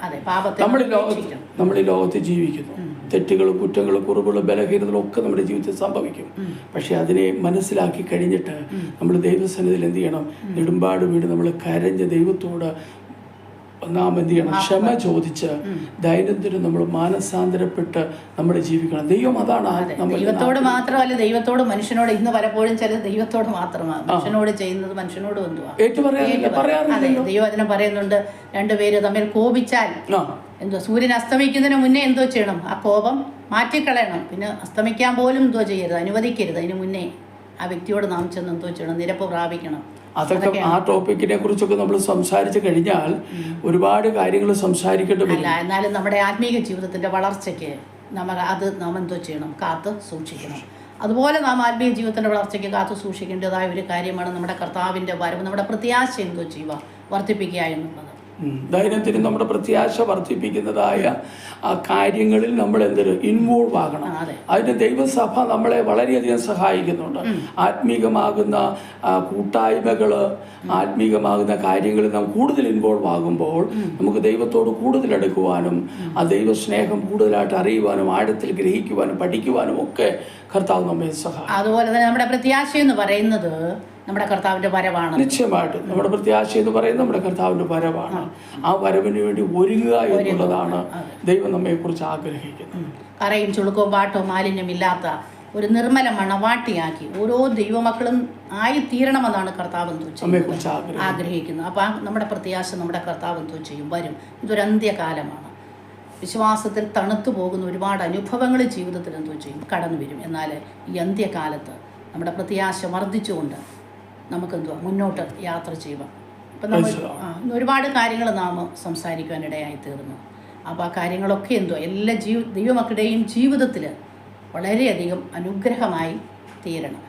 നമ്മൾ ഈ ലോകത്ത് ജീവിക്കുന്നു. തെറ്റുകളും കുറ്റങ്ങളും കുറവുകളും ബലഹീനതകളും ഒക്കെ നമ്മുടെ ജീവിതത്തിൽ സംഭവിക്കും. പക്ഷെ അതിനെ മനസ്സിലാക്കി കഴിഞ്ഞിട്ട് നമ്മൾ ദൈവസന്നിധിയിൽ എന്ത് ചെയ്യണം? നെടുമ്പാട് വീട് നമ്മൾ കരഞ്ഞ് ദൈവത്തോട് നാം എന്ത് ചെയ്യണം? ക്ഷമ ചോദിച്ച് ദൈനംദിനം നമ്മൾ മാനസാന്തരപ്പെട്ട് നമ്മൾ ജീവിക്കണം. ദൈവം അതാണ് ദൈവത്തോട് മാത്രമല്ല, ദൈവത്തോട് മനുഷ്യനോട്. ഇന്ന് പലപ്പോഴും ചിലത് ദൈവത്തോട് മാത്രമാണ്, മനുഷ്യനോട് ചെയ്യുന്നത് മനുഷ്യനോട് എന്തുവാ ദൈവവചനം പറയുന്നുണ്ട്, രണ്ടുപേര് തമ്മിൽ കോപിച്ചാൽ എന്തോ സൂര്യൻ അസ്തമിക്കുന്നതിന് മുന്നേ എന്തോ ചെയ്യണം? ആ കോപം മാറ്റിക്കളയണം. പിന്നെ അസ്തമിക്കാൻ പോലും എന്തോ ചെയ്യരുത്, അനുവദിക്കരുത്. അതിന് മുന്നേ ആ വ്യക്തിയോട് നാം ചെന്ന് എന്തോ ചെയ്യണം? നിരപ്പ് പ്രാപിക്കണം. അതൊക്കെ ആ ടോപ്പിക്കിനെ കുറിച്ചൊക്കെ നമ്മൾ സംസാരിച്ചു കഴിഞ്ഞാൽ ഒരുപാട് കാര്യങ്ങൾ സംസാരിക്കേണ്ടതില്ല. എന്നാലും നമ്മുടെ ആത്മീക ജീവിതത്തിന്റെ വളർച്ചയ്ക്ക് നാം എന്തോ ചെയ്യണം? കാത്ത് സൂക്ഷിക്കണം. അതുപോലെ നാം ആത്മീയ ജീവിതത്തിന്റെ വളർച്ചയ്ക്ക് കാത്തു സൂക്ഷിക്കേണ്ടതായ ഒരു കാര്യമാണ് നമ്മുടെ കർത്താവിന്റെ വരവ്. നമ്മുടെ പ്രത്യാശ എന്തോ ചെയ്യുക? വർദ്ധിപ്പിക്കുക എന്നുള്ളത്. ദൈനംദിനം നമ്മുടെ പ്രത്യാശ വർദ്ധിപ്പിക്കുന്നതായ ആ കാര്യങ്ങളിൽ നമ്മൾ എന്തൊരു ഇൻവോൾവ് ആകണം. അതിന് ദൈവസഭ നമ്മളെ വളരെയധികം സഹായിക്കുന്നുണ്ട്. ആത്മീകമാകുന്ന കൂട്ടായ്മകൾ, ആത്മീകമാകുന്ന കാര്യങ്ങളിൽ നാം കൂടുതൽ ഇൻവോൾവ് ആകുമ്പോൾ നമുക്ക് ദൈവത്തോട് കൂടുതൽ അടുക്കുവാനും ആ ദൈവസ്നേഹം കൂടുതലായിട്ട് അറിയുവാനും ആഴത്തിൽ ഗ്രഹിക്കുവാനും പഠിക്കുവാനും ഒക്കെ കർത്താവ് നമ്മെ സഹായിക്കും. അതുപോലെ തന്നെ നമ്മുടെ പ്രത്യാശ എന്ന് പറയുന്നത് നമ്മുടെ കർത്താവിന്റെ വരവാണ്. നിശ്ചയമായിട്ടും നമ്മുടെ പ്രത്യാശ എന്ന് പറയുന്നത് നമ്മുടെ കർത്താവിന്റെ വരവാണ്. ആ വരവിന് വേണ്ടി ഒരുങ്ങുക എന്നുള്ളതാണ് ദൈവം നമ്മെ കുറിച്ച് ആഗ്രഹിക്കുന്നത്. കറയും ചുളുക്കവും പാട്ടവും മാലിന്യമില്ലാത്ത ഒരു നിർമ്മല മണവാട്ടിയാക്കി ഓരോ ദൈവമക്കളും ആയി തീരണമെന്നാണ് കർത്താവ് ആഗ്രഹിക്കുന്നത്. അപ്പൊ നമ്മുടെ പ്രത്യാശ നമ്മുടെ കർത്താവ് എന്തോ ചെയ്യും? വരും. ഇതൊരു അന്ത്യകാലമാണ്. വിശ്വാസത്തിൽ തണുത്തു പോകുന്ന ഒരുപാട് അനുഭവങ്ങൾ ജീവിതത്തിൽ എന്തോ ചെയ്യും? കടന്നു വരും. എന്നാൽ ഈ അന്ത്യകാലത്ത് നമ്മുടെ പ്രത്യാശ വർദ്ധിച്ചുകൊണ്ട് നമുക്കെന്തോ മുന്നോട്ട് യാത്ര ചെയ്യുക. ഇപ്പം നമ്മൾ ഒരുപാട് കാര്യങ്ങൾ നാം സംസാരിക്കുവാനിടയായി തീർന്നു. അപ്പോൾ ആ കാര്യങ്ങളൊക്കെ എന്തോ എല്ലാ ദൈവമക്കളുടെയും ജീവിതത്തിൽ വളരെയധികം അനുഗ്രഹമായി തീരണം.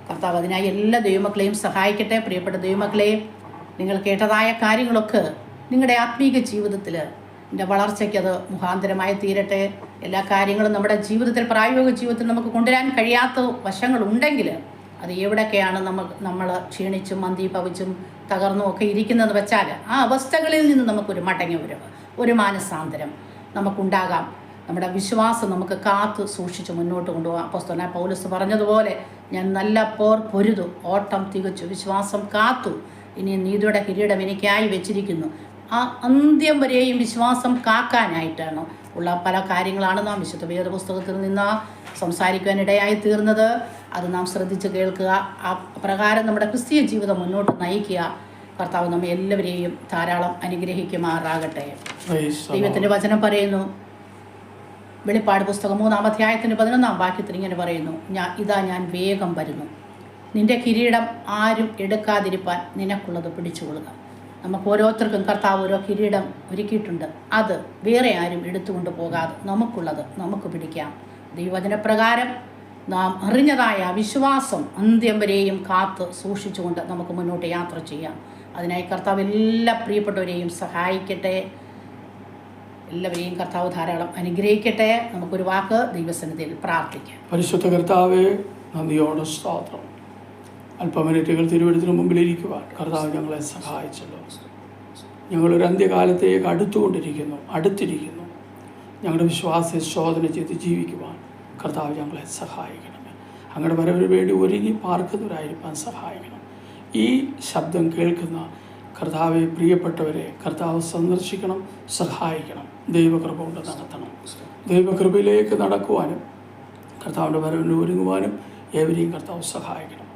കർത്താവ് അതിനായി എല്ലാ ദൈവമക്കളെയും സഹായിക്കട്ടെ. പ്രിയപ്പെട്ട ദൈവമക്കളെയും, നിങ്ങൾ കേട്ടതായ കാര്യങ്ങളൊക്കെ നിങ്ങളുടെ ആത്മീക ജീവിതത്തിൽ വളർച്ചയ്ക്കത് മുഖാന്തരമായി തീരട്ടെ. എല്ലാ കാര്യങ്ങളും നമ്മുടെ ജീവിതത്തിൽ, പ്രായോഗിക ജീവിതത്തിൽ നമുക്ക് കൊണ്ടുവരാൻ കഴിയാത്ത വശങ്ങളുണ്ടെങ്കിൽ അത് എവിടെയൊക്കെയാണ് നമ്മൾ ക്ഷീണിച്ചും മന്ദീഭവിച്ചും തകർന്നും ഒക്കെ ഇരിക്കുന്നതെന്ന് വെച്ചാൽ ആ അവസ്ഥകളിൽ നിന്ന് നമുക്കൊരു മടങ്ങി വരവ്, ഒരു മാനസാന്തരം നമുക്കുണ്ടാകാം. നമ്മുടെ വിശ്വാസം നമുക്ക് കാത്തു സൂക്ഷിച്ച് മുന്നോട്ട് കൊണ്ടുപോകാം. അപ്പോസ്തലനായ പൗലോസ് പറഞ്ഞതുപോലെ, ഞാൻ നല്ല പോർ പൊരുതു, ഓട്ടം തികച്ചു, വിശ്വാസം കാത്തു, ഇനി നീതിയുടെ കിരീടം എനിക്കായി വെച്ചിരിക്കുന്നു. ആ അന്ത്യം വരെയും വിശ്വാസം കാക്കാനായിട്ടാണ് ഉള്ള പല കാര്യങ്ങളാണ് നാം വിശുദ്ധ വേദപുസ്തകത്തിൽ നിന്ന് സംസാരിക്കാനിടയായി തീർന്നത്. അത് നാം ശ്രദ്ധിച്ച് കേൾക്കുക. ആ പ്രകാരം നമ്മുടെ ക്രിസ്തീയ ജീവിതം മുന്നോട്ട് നയിക്കുക. കർത്താവ് നമ്മെ എല്ലാവരെയും ധാരാളം അനുഗ്രഹിക്കുമാറാകട്ടെ. ദൈവത്തിൻ്റെ വചനം പറയുന്നു, വെളിപ്പാട് പുസ്തകം 3-ാം അധ്യായത്തിൻ്റെ 11-ാം വാക്യത്തിൽ ഇങ്ങനെ പറയുന്നു, ഞാൻ വേഗം വരുന്നു, നിന്റെ കിരീടം ആരും എടുക്കാതിരിപ്പാൻ നിനക്കുള്ളത് പിടിച്ചുകൊള്ളുക. നമുക്ക് ഓരോരുത്തർക്കും കർത്താവ് ഓരോ കിരീടം ഒരുക്കിയിട്ടുണ്ട്. അത് വേറെ ആരും എടുത്തുകൊണ്ട് പോകാതെ നമുക്കുള്ളത് നമുക്ക് പിടിക്കാം. ദൈവവചനപ്രകാരം നാം അറിഞ്ഞതായ വിശ്വാസം അന്ത്യം വരെയും കാത്ത് സൂക്ഷിച്ചുകൊണ്ട് നമുക്ക് മുന്നോട്ട് യാത്ര ചെയ്യാം. അതിനായി കർത്താവ് എല്ലാ പ്രിയപ്പെട്ടവരെയും സഹായിക്കട്ടെ. എല്ലാവരെയും കർത്താവ് ധാരാളം അനുഗ്രഹിക്കട്ടെ. നമുക്കൊരു വാക്ക് ദൈവസന്നിധിയിൽ പ്രാർത്ഥിക്കാം. പരിശുദ്ധ കർത്താവേ, നന്ദിയോടെ സ്തോത്രം. അല്പമിനിറ്റുകൾ തിരുവഴുത്തിന് മുമ്പിലിരിക്കുവാൻ കർത്താവ് ഞങ്ങളെ സഹായിച്ചല്ലോ. ഞങ്ങളൊരു അന്ത്യകാലത്തേക്ക് അടുത്തിരിക്കുന്നു. ഞങ്ങളുടെ വിശ്വാസത്തെ ശോധന ചെയ്ത് ജീവിക്കുവാൻ കർത്താവ് ഞങ്ങളെ സഹായിക്കണമേ. അങ്ങയുടെ വരവിന് വേണ്ടി ഒരുങ്ങി പാർക്കുന്നവരായിരിക്കാൻ സഹായിക്കണം. ഈ ശബ്ദം കേൾക്കുന്ന കർത്താവെ, പ്രിയപ്പെട്ടവരെ കർത്താവ് സന്ദർശിക്കണം, സഹായിക്കണം. ദൈവകൃപ കൊണ്ട് നടത്തണം. ദൈവകൃപയിലേക്ക് നടക്കുവാനും കർത്താവിൻ്റെ വരവിന് ഒരുങ്ങുവാനും ഏവരെയും കർത്താവ് സഹായിക്കണം.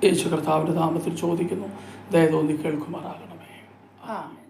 യേശു കർത്താവിൻ്റെ നാമത്തിൽ ചോദിക്കുന്നു, ദയ തോന്നി കേൾക്കുമാറാകണമേ. ആമേൻ.